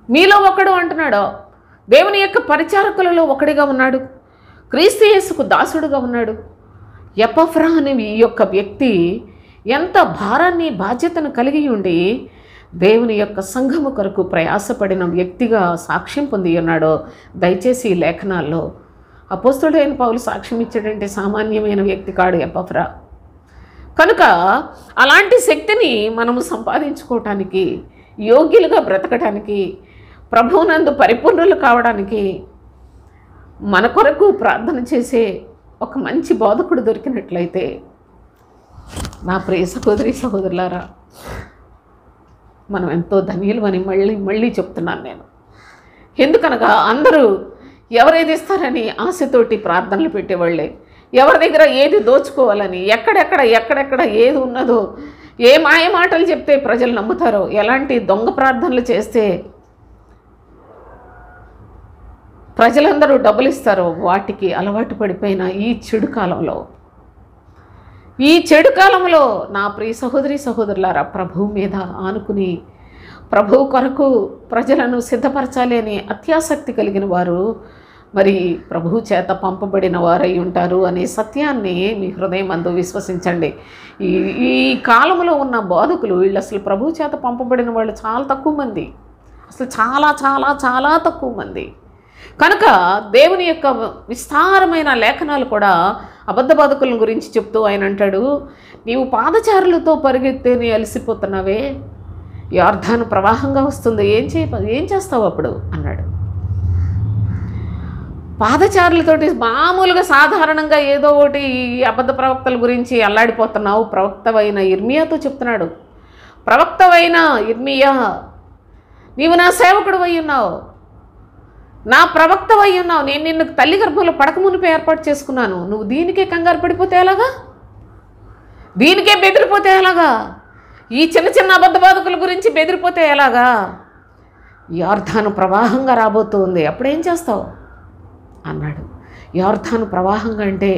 మీలో ఒకడు అంటున్నాడు, దేవుని యొక్క పరిచారకులలో ఒకడిగా ఉన్నాడు, క్రీస్తు యేసుకు దాసుడుగా ఉన్నాడు. ఎపఫ్రా అనే ఈ యొక్క వ్యక్తి ఎంత భారాన్ని, బాధ్యతను కలిగి ఉండి దేవుని యొక్క సంఘము కొరకు ప్రయాసపడిన వ్యక్తిగా సాక్ష్యం పొంది ఉన్నాడో దయచేసి ఈ లేఖనాల్లో అపోస్తలుడైన పౌలు సాక్ష్యం ఇచ్చాడంటే సామాన్యమైన వ్యక్తి కాడు ఎపఫ్రా. కనుక అలాంటి శక్తిని మనము సంపాదించుకోవటానికి, యోగ్యులుగా బ్రతకటానికి, ప్రభువునందు పరిపూర్ణులు కావడానికి మన కొరకు ప్రార్థన చేసే ఒక మంచి బోధకుడు దొరికినట్లయితే నా ప్రియ సహోదరి సహోదరులారా, మనం ఎంతో ధన్యులు అని మళ్ళీ చెప్తున్నాను నేను. ఎందుకనగా అందరూ ఎవరేది ఇస్తారని ఆశతోటి ప్రార్థనలు పెట్టేవాళ్ళే, ఎవరి దగ్గర ఏది దోచుకోవాలని, ఎక్కడెక్కడ ఏది ఉన్నదో, ఏ మాయ మాటలు చెప్తే ప్రజలు నమ్ముతారో, ఎలాంటి దొంగ ప్రార్థనలు చేస్తే ప్రజలందరూ డబ్బులు ఇస్తారో వాటికి అలవాటు పడిపోయిన ఈ చెడు కాలంలో ఈ చెడు కాలంలో నా ప్రియ సహోదరి సహోదరులారా, ప్రభువు మీద ఆనుకుని ప్రభువు కొరకు ప్రజలను సిద్ధపరచాలి అనే అత్యాసక్తి కలిగిన వారు మరి ప్రభువు చేత పంపబడిన వారై ఉంటారు అనే సత్యాన్ని మీ హృదయమందు విశ్వసించండి. ఈ కాలంలో ఉన్న బోధకులు వీళ్ళు అసలు ప్రభువు చేత పంపబడిన వాళ్ళు చాలా తక్కువ మంది, అసలు చాలా చాలా చాలా తక్కువ మంది. కనుక దేవుని యొక్క విస్తారమైన లేఖనాలు కూడా అబద్ధ బోధకుల గురించి చెప్తూ ఆయన అంటాడు, నీవు పాదచారులతో పరిగెత్తేని అలసిపోతున్నావే, యోర్దాను ప్రవాహంగా వస్తుంది, ఏం చేస్తావు అప్పుడు అన్నాడు. పాదచారులతోటి మామూలుగా సాధారణంగా ఏదో ఒకటి ఈ అబద్ధ ప్రవక్తల గురించి అల్లాడిపోతున్నావు. ప్రవక్తవైన ఇర్మియాతో చెప్తున్నాడు, ప్రవక్తవైన ఇర్మియా, నీవు నా సేవకుడు అయి ఉన్నావు, నా ప్రవక్తవై ఉన్నావు, నేను నిన్ను తల్లి గర్భంలో పడకమునిపై ఏర్పాటు చేసుకున్నాను, నువ్వు దీనికే కంగారు పడిపోతే ఎలాగా, దీనికే బెదిరిపోతే ఎలాగా, ఈ చిన్న చిన్న అబద్ధ బోధకుల గురించి బెదిరిపోతే ఎలాగా, యోర్దాను ప్రవాహంగా రాబోతుంది, అప్పుడేం చేస్తావు అన్నాడు. యోర్దాను ప్రవాహంగా అంటే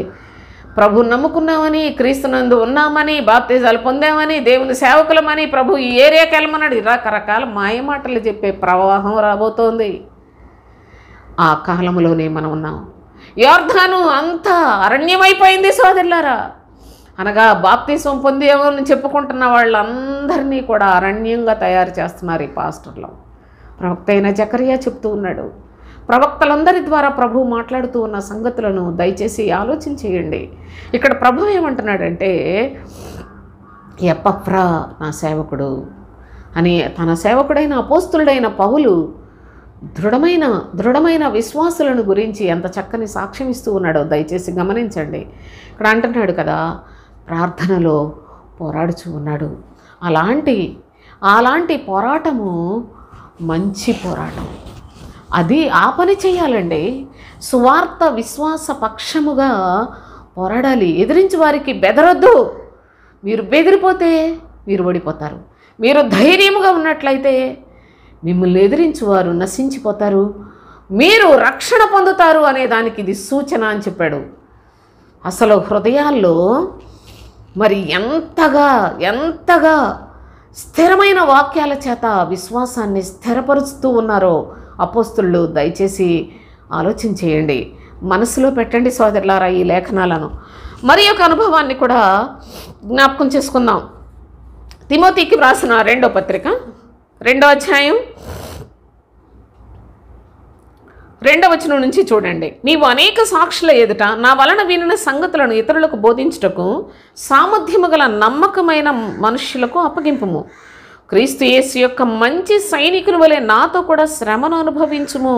ప్రభు నమ్ముకున్నామని, క్రీస్తునందు ఉన్నామని, బాప్తిజాలు పొందామని, దేవుని సేవకులమని ప్రభు ఈ ఏరియాకి వెళ్ళమన్నాడు. రకరకాల మాయమాటలు చెప్పే ప్రవాహం రాబోతోంది. ఆ కాలంలోనే మనం ఉన్నాం. యోర్దాను అంతా అరణ్యమైపోయింది సోదరులారా. అనగా బాప్తిసం పొందేమని చెప్పుకుంటున్న వాళ్ళందరినీ కూడా అరణ్యంగా తయారు చేస్తున్నారు ఈ పాస్టర్లు. ప్రవక్త అయిన జకరియా చెప్తూ ఉన్నాడు. ప్రవక్తలందరి ద్వారా ప్రభు మాట్లాడుతూ ఉన్న సంగతులను దయచేసి ఆలోచన చేయండి. ఇక్కడ ప్రభు ఏమంటున్నాడంటే, ఎపఫ్రా నా సేవకుడు అని తన సేవకుడైన అపోస్తులుడైన పౌలు దృఢమైన విశ్వాసులను గురించి ఎంత చక్కని సాక్ష్యం ఇస్తూ ఉన్నాడో దయచేసి గమనించండి. ఇక్కడ అంటున్నాడు కదా, ప్రార్థనలో పోరాడుచూ ఉన్నాడు. అలాంటి పోరాటము మంచి పోరాటం. అది ఆ పని చేయాలండి. సువార్త విశ్వాస పక్షముగా పోరాడాలి. ఎదిరించి వారికి బెదరొద్దు. మీరు బెదిరిపోతే మీరు ఓడిపోతారు. మీరు ధైర్యముగా ఉన్నట్లయితే మిమ్మల్ని ఎదిరించువారు నశించిపోతారు, మీరు రక్షణ పొందుతారు అనే దానికి ఇది సూచన అని చెప్పాడు. అసలు హృదయాల్లో మరి ఎంతగా స్థిరమైన వాక్యాల చేత విశ్వాసాన్ని స్థిరపరుస్తూ ఉన్నారో అపోస్తులు దయచేసి ఆలోచన చేయండి, మనసులో పెట్టండి సోదరులారా ఈ లేఖనాలను. మరి ఒక అనుభవాన్ని కూడా జ్ఞాపకం చేసుకుందాం. తిమోతికి వ్రాసిన 2వ పత్రిక 2వ అధ్యాయం 2వ వచనం నుంచి చూడండి. నీవు అనేక సాక్షుల ఎదుట నా వలన వినిన సంగతులను ఇతరులకు బోధించుటకు సామర్థ్యము గల నమ్మకమైన మనుష్యులకు అప్పగింపుము. క్రీస్తు యేసు యొక్క మంచి సైనికుని వలె నాతో కూడా శ్రమను అనుభవించుము.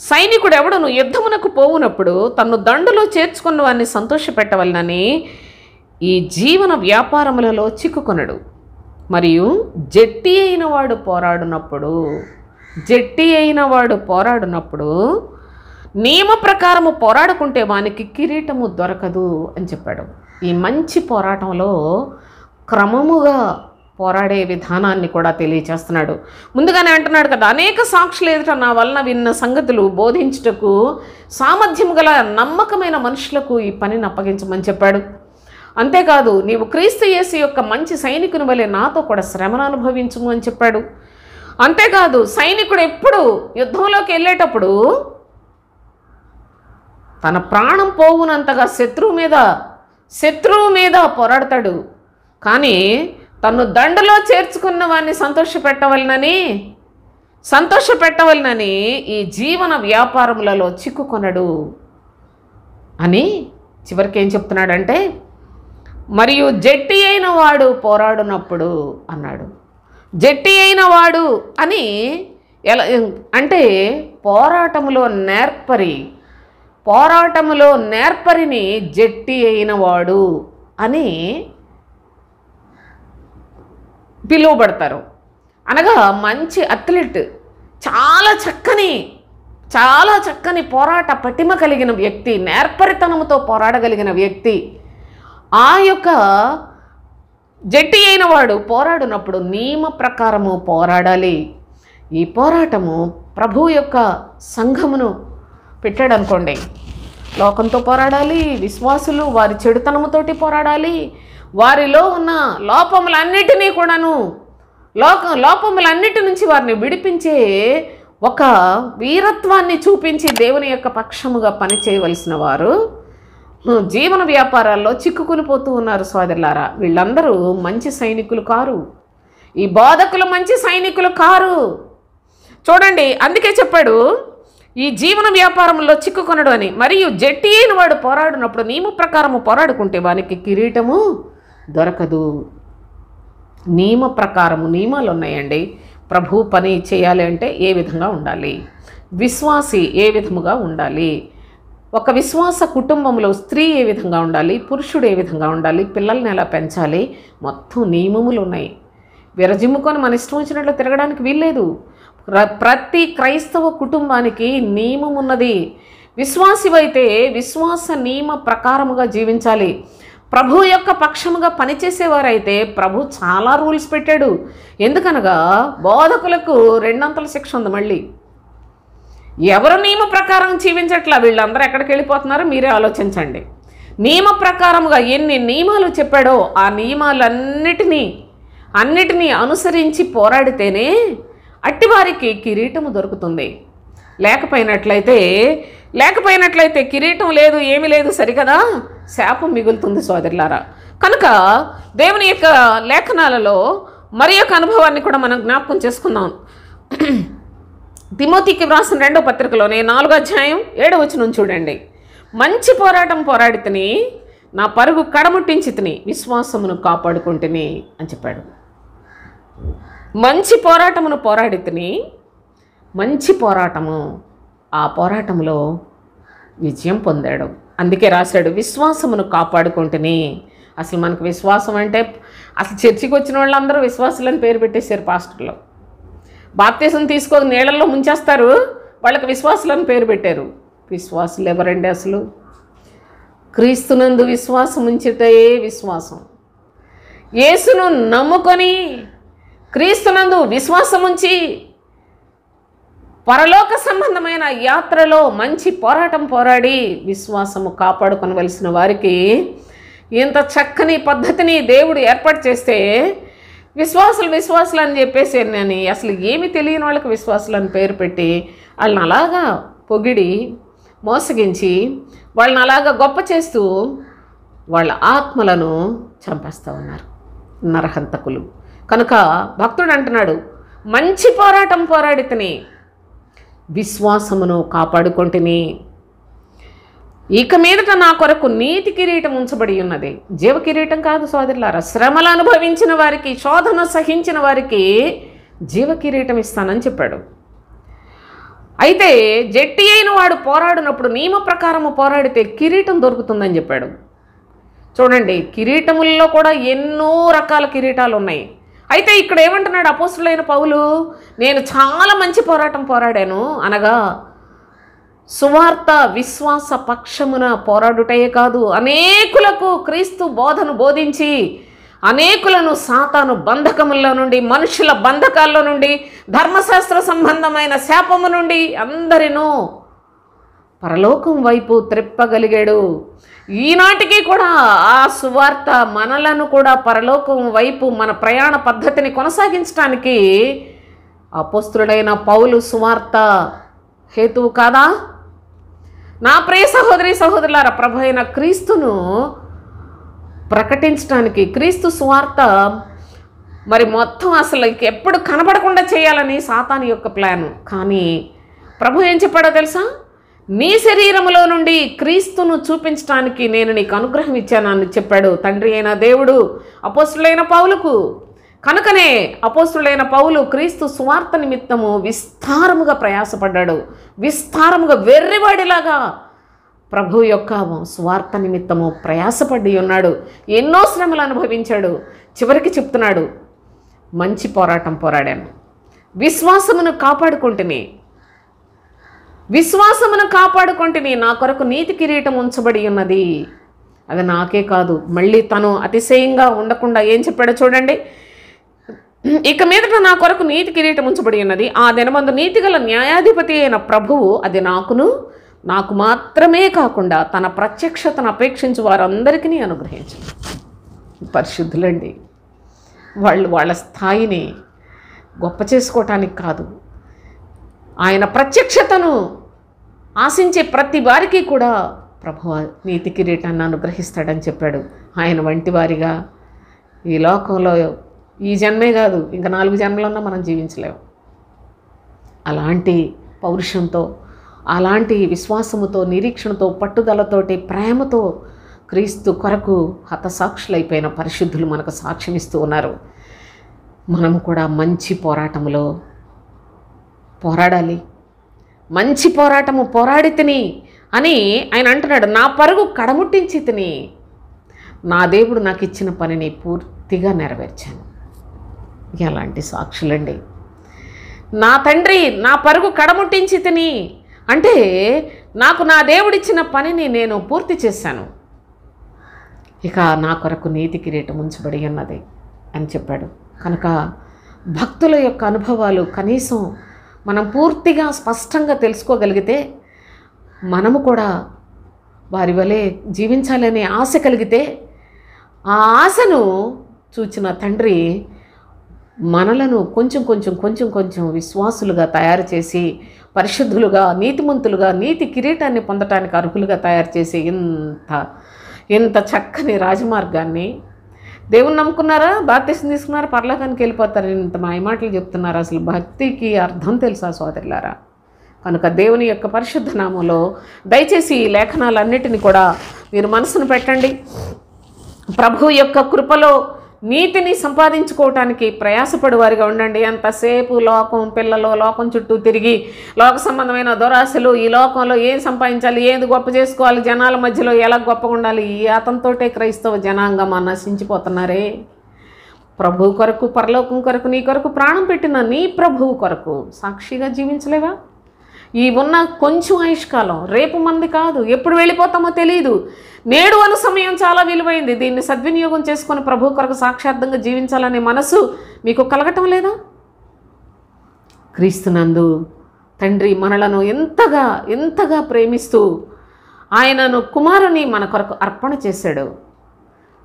సైనికుడు ఎవడను యుద్ధమునకు పోవునప్పుడు తన్ను దండులో చేర్చుకున్న వారిని సంతోషపెట్టవలనని ఈ జీవన వ్యాపారములలో చిక్కుకొనడు. మరియు జట్టి అయిన వాడు పోరాడునప్పుడు నియమ ప్రకారము పోరాడుకుంటే వానికి కిరీటము దొరకదు అని చెప్పాడు. ఈ మంచి పోరాటంలో క్రమముగా పోరాడే విధానాన్ని కూడా తెలియచేస్తున్నాడు. ముందుగానే అంటున్నాడు కదా, అనేక సాక్షులు ఎదుట నా వలన విన్న సంగతులు బోధించుటకు సామర్థ్యం గల నమ్మకమైన మనుషులకు ఈ పనిని అప్పగించమని చెప్పాడు. అంతేకాదు, నీవు క్రీస్తు యేసు యొక్క మంచి సైనికుని వలె నాతో కూడా శ్రమను అనుభవించుము అని చెప్పాడు. అంతేకాదు, సైనికుడు ఎప్పుడు యుద్ధంలోకి వెళ్ళేటప్పుడు తన ప్రాణం పోవునంతగా శత్రువు మీద పోరాడతాడు. కానీ తను దండులో చేర్చుకున్న వాడిని సంతోషపెట్టవలనని ఈ జీవన వ్యాపారములలో చిక్కుకొనడు అని చివరికి ఏం చెప్తున్నాడంటే, మరియు జట్టి అయిన వాడు పోరాడునప్పుడు అన్నాడు. జట్టి అయిన వాడు అని ఎలా అంటే పోరాటములో నేర్పరిని జట్టి అయిన వాడు అని పిలువబడతారు. అనగా మంచి అథ్లెట్, చాలా చక్కని పోరాట పటిమ కలిగిన వ్యక్తి, నేర్పరితనముతో పోరాడగలిగిన వ్యక్తి. ఆ యొక్క జట్టి అయిన వాడు పోరాడినప్పుడు నియమ ప్రకారము పోరాడాలి. ఈ పోరాటము ప్రభు యొక్క సంఘమును పెట్టాడు అనుకోండి, లోకంతో పోరాడాలి, విశ్వాసులు వారి చెడుతనముతోటి పోరాడాలి, వారిలో ఉన్న లోపములన్నిటినీ కూడాను లోపములన్నిటి నుంచి వారిని విడిపించే ఒక వీరత్వాన్ని చూపించి దేవుని యొక్క పక్షముగా పనిచేయవలసిన వారు జీవన వ్యాపారాల్లో చిక్కుకుని పోతూ ఉన్నారు సోదరులారా. వీళ్ళందరూ మంచి సైనికులు కారు, ఈ బోధకులు మంచి సైనికులు కారు. చూడండి, అందుకే చెప్పాడు ఈ జీవన వ్యాపారంలో చిక్కుకొనడు అని. మరియు జట్టి అయిన వాడు పోరాడినప్పుడు నియమ ప్రకారము పోరాడుకుంటే వానికి కిరీటము దొరకదు. నియమ ప్రకారము నియమాలు ఉన్నాయండి. ప్రభు పని చేయాలి అంటే ఏ విధంగా ఉండాలి, విశ్వాసి ఏ విధముగా ఉండాలి, ఒక విశ్వాస కుటుంబంలో స్త్రీ ఏ విధంగా ఉండాలి, పురుషుడు ఏ విధంగా ఉండాలి, పిల్లల్ని ఎలా పెంచాలి, మొత్తం నియమములు ఉన్నాయి. విరజిమ్ముకొని మన ఇష్టం వచ్చినట్లు తిరగడానికి వీల్లేదు. ప్రతి క్రైస్తవ కుటుంబానికి నియమం ఉన్నది. విశ్వాసివైతే విశ్వాస నియమ ప్రకారముగా జీవించాలి. ప్రభు యొక్క పక్షముగా పనిచేసేవారైతే ప్రభు చాలా రూల్స్ పెట్టాడు. ఎందుకనగా బోధకులకు 2 అంతల శిక్ష ఉంది. మళ్ళీ ఎవరు నియమ ప్రకారం జీవించట్లా, వీళ్ళందరూ ఎక్కడికి వెళ్ళిపోతున్నారో మీరే ఆలోచించండి. నియమ ప్రకారముగా ఎన్ని నియమాలు చెప్పాడో ఆ నియమాలన్నిటినీ అనుసరించి పోరాడితేనే అట్టివారికి కిరీటము దొరుకుతుంది. లేకపోయినట్లయితే కిరీటం లేదు, ఏమీ లేదు, సరికదా, శాపం మిగులుతుంది సోదరులారా. కనుక దేవుని యొక్క లేఖనాలలో మరి యొక్క అనుభవాన్ని కూడా మనం జ్ఞాపకం చేసుకుందాం. తిమోతికి వ్రాసిన 2వ పత్రికలోనే 4వ అధ్యాయం 7వ వచనం చూడండి. మంచి పోరాటం పోరాడితిని, నా పరుగు కడముట్టించి తిని, విశ్వాసమును కాపాడుకుంటుని అని చెప్పాడు. మంచి పోరాటమును పోరాడితిని, మంచి పోరాటము, ఆ పోరాటంలో విజయం పొందాడు. అందుకే రాశాడు విశ్వాసమును కాపాడుకుంటుని. అసలు మనకు విశ్వాసం అంటే అసలు చర్చికి వచ్చిన వాళ్ళందరూ విశ్వాసులని పేరు పెట్టేశారు పాస్టర్లు. బాప్తిసం తీసుకోక నీళ్ళల్లో ముంచేస్తారు, వాళ్ళకి విశ్వాసులని పేరు పెట్టారు. విశ్వాసులు ఎవరండి అసలు? క్రీస్తునందు విశ్వాసం ఉంచితే విశ్వాసం. యేసును నమ్ముకొని క్రీస్తునందు విశ్వాసం ఉంచి పరలోక సంబంధమైన యాత్రలో మంచి పోరాటం పోరాడి విశ్వాసము కాపాడుకొనవలసిన వారికి ఇంత చక్కని పద్ధతిని దేవుడు ఏర్పాటు చేస్తే విశ్వాసులు అని చెప్పేసి నేను అసలు ఏమి తెలియని వాళ్ళకి విశ్వాసులు అని పేరు పెట్టి వాళ్ళని అలాగా పొగిడి మోసగించి వాళ్ళని అలాగా గొప్ప చేస్తూ వాళ్ళ ఆత్మలను చంపేస్తూ ఉన్నారు నరహంతకులు. కనుక భక్తుడు అంటున్నాడు, మంచి పోరాటం పోరాడితిని, విశ్వాసమును కాపాడుకొంటిని. ఇక మీదట నా కొరకు నీతి కిరీటం ఉంచబడి ఉన్నది. జీవ కిరీటం కాదు సోదరులారా, శ్రమలు అనుభవించిన వారికి, శోధన సహించిన వారికి జీవ కిరీటం ఇస్తానని చెప్పాడు. అయితే జట్టి అయిన వాడు పోరాడినప్పుడు నియమ ప్రకారము పోరాడితే కిరీటం దొరుకుతుందని చెప్పాడు. చూడండి, కిరీటముల్లో కూడా ఎన్నో రకాల కిరీటాలు ఉన్నాయి. అయితే ఇక్కడ ఏమంటున్నాడు అపోస్తులైన పౌలు, నేను చాలా మంచి పోరాటం పోరాడాను అనగా సువార్త విశ్వాస పక్షమున పోరాడుటయే కాదు, అనేకులకు క్రీస్తు బోధను బోధించి అనేకులను సాతాను బంధకముల్లో నుండి, మనుషుల బంధకాల్లో నుండి, ధర్మశాస్త్ర సంబంధమైన శాపము నుండి అందరినూ పరలోకం వైపు త్రిప్పగలిగాడు. ఈనాటికి కూడా ఆ సువార్త మనలను కూడా పరలోకం వైపు మన ప్రయాణ పద్ధతిని కొనసాగించడానికి అపోస్తులుడైన పౌలు సువార్త హేతువు కాదా? నా ప్రియ సహోదరి సహోదరులారా, ప్రభు అయిన క్రీస్తును ప్రకటించడానికి క్రీస్తు సువార్త మరి మొత్తం అసలు ఎప్పుడు కనబడకుండా చేయాలని సాతాను యొక్క ప్లాను. కానీ ప్రభు ఏం చెప్పాడో తెలుసా? నీ శరీరములో నుండి క్రీస్తును చూపించడానికి నేను నీకు అనుగ్రహం ఇచ్చానని చెప్పాడు తండ్రి అయిన దేవుడు అపోస్తులైన పౌలుకు. కనుకనే అపోస్తులైన పౌలు క్రీస్తు సువార్త నిమిత్తము విస్తారముగా ప్రయాసపడ్డాడు. విస్తారముగా వెర్రివాడిలాగా ప్రభు యొక్క సువార్త నిమిత్తము ప్రయాసపడి ఉన్నాడు. ఎన్నో శ్రమలు అనుభవించాడు. చివరికి చెప్తున్నాడు, మంచి పోరాటం పోరాడాను, విశ్వాసమును కాపాడుకుంటుని, నా కొరకు నీతి కిరీటం ఉంచబడి ఉన్నది. అది నాకే కాదు, మళ్ళీ తను అతిశయంగా ఉండకుండా ఏం చెప్పాడో చూడండి. ఇక మీదట నా కొరకు నీతి కిరీటం ఉంచబడి ఉన్నది. ఆ దినమందు నీతిగల న్యాయాధిపతి అయిన ప్రభువు అది నాకును నాకు మాత్రమే కాకుండా తన ప్రత్యక్షతను అపేక్షించి వారందరికీ అనుగ్రహించు. పరిశుద్ధులండి, వాళ్ళు వాళ్ళ స్థాయిని గొప్ప చేసుకోవటానికి కాదు, ఆయన ప్రత్యక్షతను ఆశించే ప్రతి వారికి కూడా ప్రభువా నీతి కిరీటాన్ని అనుగ్రహిస్తాడని చెప్పాడు. ఆయన వంటి వారిగా ఈ లోకంలో ఈ జన్మే కాదు, ఇంకా 4 జన్మలన్నా మనం జీవించలేము. అలాంటి పౌరుషంతో, అలాంటి విశ్వాసముతో, నిరీక్షణతో, పట్టుదలతోటి, ప్రేమతో క్రీస్తు కొరకు హతసాక్షులైపోయిన పరిశుద్ధులు మనకు సాక్ష్యమిస్తూ ఉన్నారు. మనం కూడా మంచి పోరాటంలో పోరాడాలి. మంచి పోరాటము పోరాడి తిని అని ఆయన అంటున్నాడు. నా పరుగు కడముట్టించి తిని నా దేవుడు నాకు ఇచ్చిన పనిని పూర్తిగా నెరవేర్చాను. ఎలాంటి సాక్షులండి. నా తండ్రి నా పరుగు కడముట్టించి తిని అంటే నాకు నా దేవుడిచ్చిన పనిని నేను పూర్తి చేశాను, ఇక నా కొరకు నీతి కిరీటం ఉంచబడి ఉన్నది అని చెప్పాడు. కనుక భక్తుల యొక్క అనుభవాలు కనీసం మనం పూర్తిగా స్పష్టంగా తెలుసుకోగలిగితే, మనము కూడా వారి వలె జీవించాలనే ఆశ కలిగితే, ఆ ఆశను చూచిన తండ్రి మనలను కొంచెం కొంచెం విశ్వాసులుగా తయారు చేసి, పరిశుద్ధులుగా, నీతిమంతులుగా, నీతి కిరీటాన్ని పొందటానికి అర్హులుగా తయారు చేసి ఇంత చక్కని రాజమార్గాన్ని, దేవుని నమ్ముకున్నారా, బాప్తిసం తీసుకున్నారా, పరలోకానికి వెళ్ళిపోతారు, ఇంత మాయమాటలు చెప్తున్నారు. అసలు భక్తికి అర్థం తెలుసా సోదరులారా? కనుక దేవుని యొక్క పరిశుద్ధ నామంలో దయచేసి ఈ లేఖనాలన్నిటిని కూడా మీరు మనసును పెట్టండి. ప్రభు యొక్క కృపలో నీతిని సంపాదించుకోవటానికి ప్రయాసపడు వారిగా ఉండండి. ఎంతసేపు లోకం, పిల్లలు లోకం చుట్టూ తిరిగి లోక సంబంధమైన దురాశలు, ఈ లోకంలో ఏం సంపాదించాలి, ఏది గొప్ప చేసుకోవాలి, జనాల మధ్యలో ఎలా గొప్పగా ఉండాలి, ఈ అతనితోటే క్రైస్తవ జనాంగం నశించిపోతున్నారే. ప్రభు కొరకు, పరలోకం కొరకు, నీ కొరకు ప్రాణం పెట్టిన నీ ప్రభువు కొరకు సాక్షిగా జీవించలేవా? ఈ ఉన్న కొంచెం ఆయుష్కాలం రేపు మంది కాదు, ఎప్పుడు వెళ్ళిపోతామో తెలియదు. నేడు అను సమయం చాలా విలువైంది. దీన్ని సద్వినియోగం చేసుకొని ప్రభు కొరకు సాక్షార్థంగా జీవించాలనే మనసు మీకు కలగటం లేదా? క్రీస్తునందు తండ్రి మనలను ఎంతగా ప్రేమిస్తూ ఆయనను కుమారుని మన కొరకు అర్పణ చేశాడు.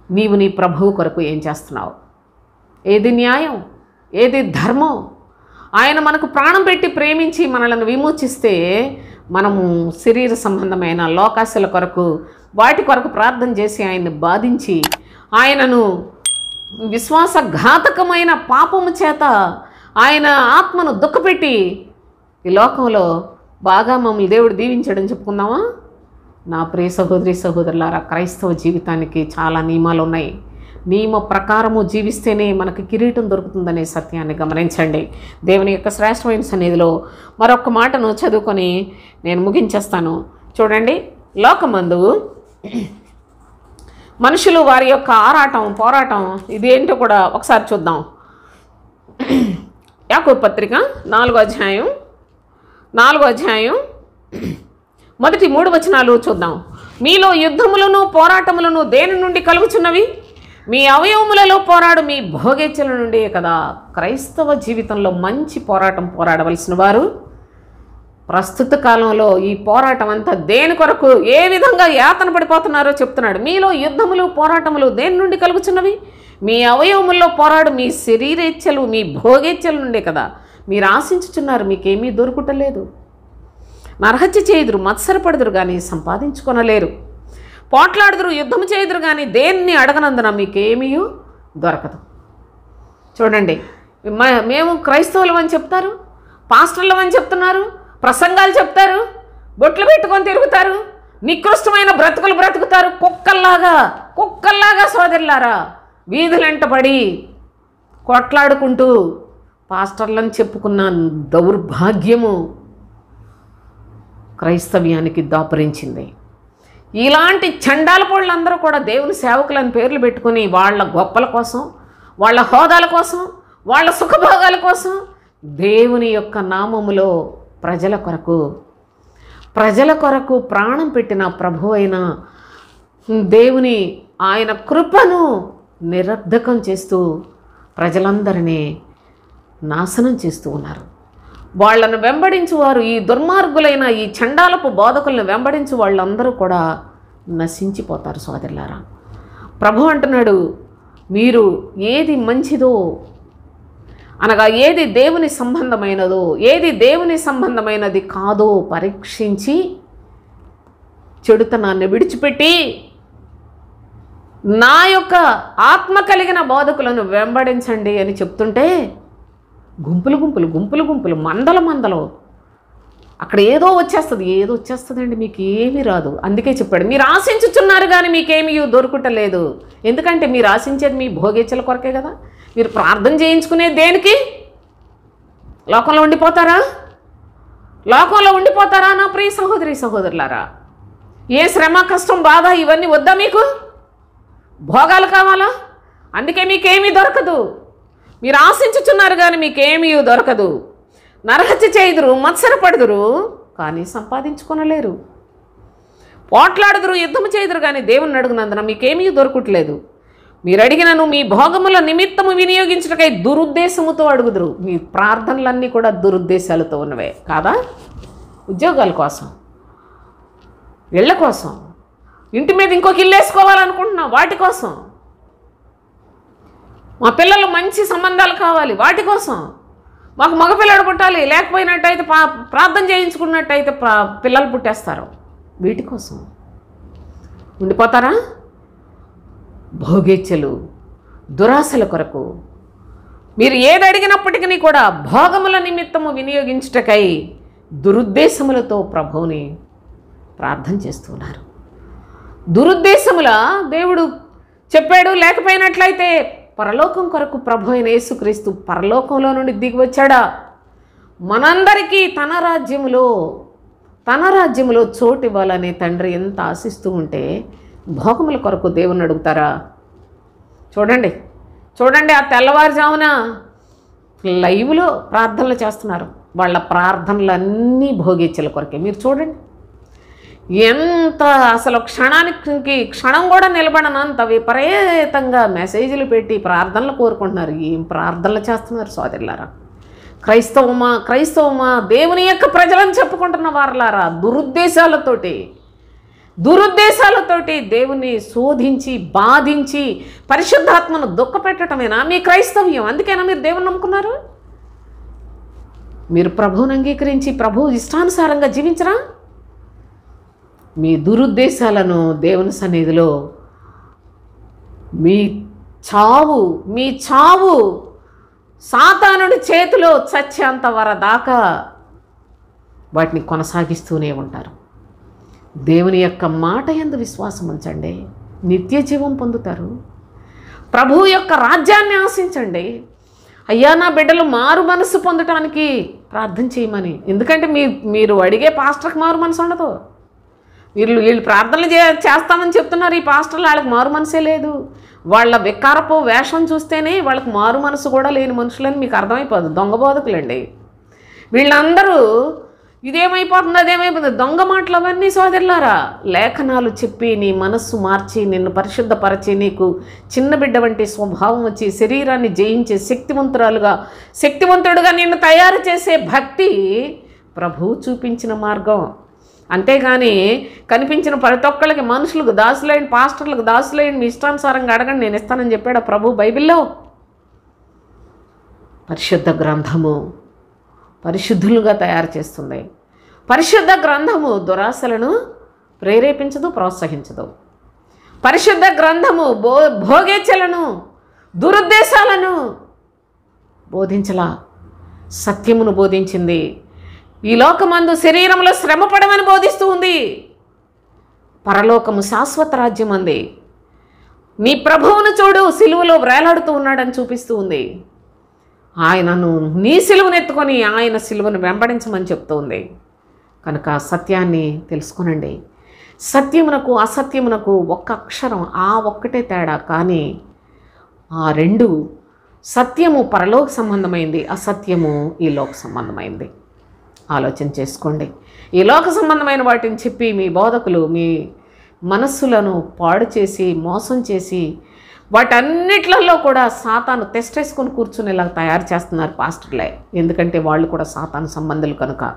నీవు నీ ప్రభువు కొరకు ఏం చేస్తున్నావు? ఏది న్యాయం, ఏది ధర్మం? ఆయన మనకు ప్రాణం పెట్టి ప్రేమించి మనలను విమోచిస్తే, మనము శరీర సంబంధమైన లోకాశల కొరకు, వాటి కొరకు ప్రార్థన చేసి ఆయన్ని బాధించి, ఆయనను విశ్వాసఘాతకమైన పాపము చేత ఆయన ఆత్మను దుఃఖపెట్టి ఈ లోకంలో బాగా మమ్మల్ని దేవుడు దీవించాడని చెప్పుకుందామా? నా ప్రియ సహోదరి సహోదరులారా, క్రైస్తవ జీవితానికి చాలా నియమాలు ఉన్నాయి. నియమ ప్రకారము జీవిస్తేనే మనకు కిరీటం దొరుకుతుందనే సత్యాన్ని గమనించండి. దేవుని యొక్క శ్రేష్టమైన సన్నిధిలో మరొక మాటను చదువుకొని నేను ముగించేస్తాను. చూడండి, లోకమందు మనుషులు వారి యొక్క పోరాటం ఇదేంటో కూడా ఒకసారి చూద్దాం. యాకోబు పత్రిక 4వ అధ్యాయం మొదటి 3 వచనాలు చూద్దాం. మీలో యుద్ధములను పోరాటములను దేని నుండి కలుగుచున్నవి? మీ అవయవములలో పోరాడు మీ భోగేచ్ఛల నుండి కదా. క్రైస్తవ జీవితంలో మంచి పోరాటం పోరాడవలసిన వారు ప్రస్తుత కాలంలో ఈ పోరాటం అంతా దేని కొరకు, ఏ విధంగా యాతన పడిపోతున్నారో చెప్తున్నాడు. మీలో యుద్ధములు పోరాటములు దేని నుండి కలుగుచున్నవి? మీ అవయవముల్లో పోరాడు మీ శరీరేచ్ఛలు, మీ భోగేచ్ఛల నుండే కదా. మీరు ఆశించుచున్నారు, మీకేమీ దొరుకుటలేదు. నరహత్య చేయుదురు, మత్సరపడుదురు కానీ సంపాదించుకొనలేరు. పోట్లాడుదురు, యుద్ధము చేయుదురు కానీ దేన్ని అడగనందున మీకేమీ దొరకదు. చూడండి, మేము క్రైస్తవులం అని చెప్తారు, పాస్టర్లం అని చెప్తున్నారు, ప్రసంగాలు చెప్తారు, బొట్లు పెట్టుకొని తిరుగుతారు, నికృష్టమైన బ్రతుకులు బ్రతుకుతారు. కుక్కల్లాగా సోదరులారా వీధులంటబడి కొట్లాడుకుంటూ పాస్టర్లను చెప్పుకున్న దౌర్భాగ్యము క్రైస్తవ్యానికి దాపురించింది. ఇలాంటి చండాల పొళ్ళందరూ కూడా దేవుని సేవకులని పేర్లు పెట్టుకుని వాళ్ళ గొప్పల కోసం, వాళ్ళ హోదాల కోసం, వాళ్ళ సుఖభోగాల కోసం దేవుని యొక్క నామములో ప్రజల కొరకు ప్రాణం పెట్టిన ప్రభు అయిన దేవుని ఆయన కృపను నిరర్ధకం చేస్తూ ప్రజలందరినీ నాశనం చేస్తూ ఉన్నారు. వాళ్ళను వెంబడించువారు, ఈ దుర్మార్గులైన ఈ చండాలపు బోధకులను వెంబడించు వాళ్ళందరూ కూడా నశించిపోతారు సోదరులారా. ప్రభు అంటున్నాడు, మీరు ఏది మంచిదో అనగా ఏది దేవుని సంబంధమైనదో, ఏది దేవుని సంబంధమైనది కాదో పరీక్షించి చెడుతనాన్ని విడిచిపెట్టి నా యొక్క ఆత్మ కలిగిన బోధకులను వెంబడించండి అని చెప్తుంటే గుంపులు గుంపులు గుంపులు గుంపులు మందల మందలు అక్కడ ఏదో వచ్చేస్తుందండి, మీకు ఏమీ రాదు. అందుకే చెప్పాడు, మీరు ఆశించుచున్నారు కానీ మీకేమీ దొరుకుటలేదు. ఎందుకంటే మీరు ఆశించేది మీ భోగేచ్చల కొరకే కదా. మీరు ప్రార్థన చేయించుకునే దేనికి? లోకంలో ఉండిపోతారా? లోకంలో ఉండిపోతారా నా ప్రియ సహోదరి సహోదరులారా? ఏ శ్రమ, కష్టం, బాధ ఇవన్నీ వద్దా మీకు? భోగాలు కావాలా? అందుకే మీకేమీ దొరకదు. మీరు ఆశించుచున్నారు కానీ మీకేమీ దొరకదు. నరహత్య చేయుదురు, మత్సరపడుదురు కానీ సంపాదించుకొనలేరు. పోట్లాడుదురు, యుద్ధము చేయుదురు కానీ దేవుని అడుగునందున మీకేమీ దొరకట్లేదు. మీరు అడిగినను మీ భోగముల నిమిత్తము వినియోగించుటకై దురుద్దేశముతో అడుగుదురు. మీ ప్రార్థనలన్నీ కూడా దురుద్దేశాలతో ఉన్నవే కాదా? ఉద్యోగాల కోసం, ఇళ్ళ కోసం, ఇంటి మీద ఇంకొక ఇల్లు వేసుకోవాలనుకుంటున్నాం వాటి కోసం, మా పిల్లలు మంచి సంబంధాలు కావాలి వాటి కోసం, మాకు మగపిల్లడు పుట్టాలి, లేకపోయినట్టయితే ప్రార్థన చేయించుకున్నట్టయితే పిల్లలు పుట్టేస్తారు, వీటి కోసం ఉండిపోతారా? భోగేచ్ఛలు, దురాశల కొరకు మీరు ఏది అడిగినప్పటికీ కూడా భోగముల నిమిత్తము వినియోగించుటకై దురుద్దేశములతో ప్రభువుని ప్రార్థన చేస్తున్నారు. దురుద్దేశముల దేవుడు చెప్పాడు. లేకపోయినట్లయితే పరలోకం కొరకు ప్రభు అయిన యేసుక్రీస్తు పరలోకంలో నుండి దిగి వచ్చాడా? మనందరికీ తన రాజ్యములో చోటు ఇవ్వాలని తండ్రి ఎంత ఆశిస్తూ ఉంటే భోగముల కొరకు దేవుని అడుగుతారా? చూడండి ఆ తెల్లవారుజామున లైవ్లో ప్రార్థనలు చేస్తున్నారు. వాళ్ళ ప్రార్థనలన్నీ భోగేచ్చల కొరకే. మీరు చూడండి ఎంత అసలు క్షణం కూడా నిలబడనంత విపరీతంగా మెసేజ్లు పెట్టి ప్రార్థనలు కోరుకుంటున్నారు. ఏం ప్రార్థనలు చేస్తున్నారు సోదరులారా? క్రైస్తవమా దేవుని యొక్క ప్రజలను చెప్పుకుంటున్న వారులారా, దురుద్దేశాలతోటి దేవుని శోధించి బాధించి పరిశుద్ధాత్మను దుఃఖపెట్టడమేనా మీ క్రైస్తవ్యం? అందుకేనా మీరు దేవుని నమ్ముకున్నారు? మీరు ప్రభువుని అంగీకరించి ప్రభు ఇష్టానుసారంగా జీవించరా? మీ దురుద్దేశాలను దేవుని సన్నిధిలో మీ చావు సాతానుడి చేతిలో చచ్చేంత వరదాకా వాటిని కొనసాగిస్తూనే ఉంటారు. దేవుని యొక్క మాట యందు విశ్వాసం ఉంచండి, నిత్య జీవం పొందుతారు. ప్రభువు యొక్క రాజ్యాన్ని ఆశించండి. అయ్యా నా బిడ్డలు మారు మనసు పొందటానికి ప్రార్థన చేయమని. ఎందుకంటే మీరు అడిగే పాస్టర్కి మారు మనసు ఉండదు. వీళ్ళు ప్రార్థనలు చేస్తామని చెప్తున్నారు. ఈ పాస్టర్లు వాళ్ళకి మారు మనసే లేదు. వాళ్ళ వికారపు వేషం చూస్తేనే వాళ్ళకి మారు మనసు కూడా లేని మనుషులని మీకు అర్థమైపోదు. దొంగ బోధకులండి వీళ్ళందరూ. ఇదేమైపోతుంది అదేమైపోతుంది దొంగ మాటలు అవన్నీ సోదరులారా. లేఖనాలు చెప్పి నీ మనస్సు మార్చి నిన్ను పరిశుద్ధపరచి నీకు చిన్న బిడ్డ వంటి స్వభావం వచ్చి శరీరాన్ని జయించే శక్తివంతుడుగా నిన్ను తయారు చేసే భక్తి ప్రభువు చూపించిన మార్గం. అంతేగాని కనిపించిన ప్రతి ఒక్కళ్ళకి మనుషులకు దాసులైన, పాస్టర్లకు దాసులైన, మీ ఇష్టానుసారంగా అడగండి నేను ఇస్తానని చెప్పాడు ప్రభు బైబిల్లో. పరిశుద్ధ గ్రంథము పరిశుద్ధులుగా తయారు చేస్తుంది. పరిశుద్ధ గ్రంథము దురాశలను ప్రేరేపించదు, ప్రోత్సహించదు. పరిశుద్ధ గ్రంథము భోగేచ్ఛలను, దురుద్దేశాలను బోధించలా, సత్యమును బోధించింది. ఈ లోకమందు శరీరంలో శ్రమపడమని బోధిస్తూ ఉంది. పరలోకము శాశ్వత రాజ్యం అంది. నీ ప్రభువును చూడు, సిలువలో వేలాడుతూ ఉన్నాడని చూపిస్తూ ఉంది. ఆయనను నీ సిలువను ఎత్తుకొని ఆయన సిలువను వెంబడించమని చెప్తూ ఉంది. కనుక సత్యాన్ని తెలుసుకునండి. సత్యమునకు అసత్యమునకు ఒక్క అక్షరం, ఆ ఒక్కటే తేడా. కానీ ఆ రెండు, సత్యము పరలోక సంబంధమైంది, అసత్యము ఈ లోక సంబంధమైంది. ఆలోచన చేసుకోండి. ఈ లోక సంబంధమైన వాటిని చెప్పి మీ బోధకులు మీ మనస్సులను పాడు చేసి మోసం చేసి వాటన్నిట్లలో కూడా సాతాను తెస్టేసుకొని కూర్చునేలా తయారు చేస్తున్నారు పాస్టర్లే. ఎందుకంటే వాళ్ళు కూడా సాతాను సంబంధులు కనుక.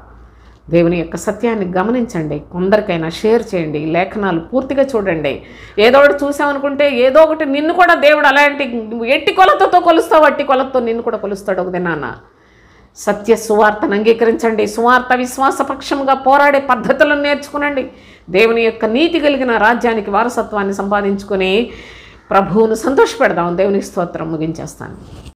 దేవుని యొక్క సత్యాన్ని గమనించండి. కొందరికైనా షేర్ చేయండి. లేఖనాలు పూర్తిగా చూడండి. ఏదో ఒకటి చూసామనుకుంటే ఏదో ఒకటి నిన్ను కూడా దేవుడు అలాంటి ఎట్టి కొలతతో కొలుస్తావు, అట్టి కొలతతో నిన్ను కూడా కొలుస్తాడు ఒక దినాన. సత్య సువార్తను అంగీకరించండి. సువార్త విశ్వాసపక్షంగా పోరాడే పద్ధతులను నేర్చుకునండి. దేవుని యొక్క నీతి కలిగిన రాజ్యానికి వారసత్వాన్ని సంపాదించుకొని ప్రభువును సంతోషపెడదాం. దేవునికి స్తోత్రం. ముగించేస్తాను.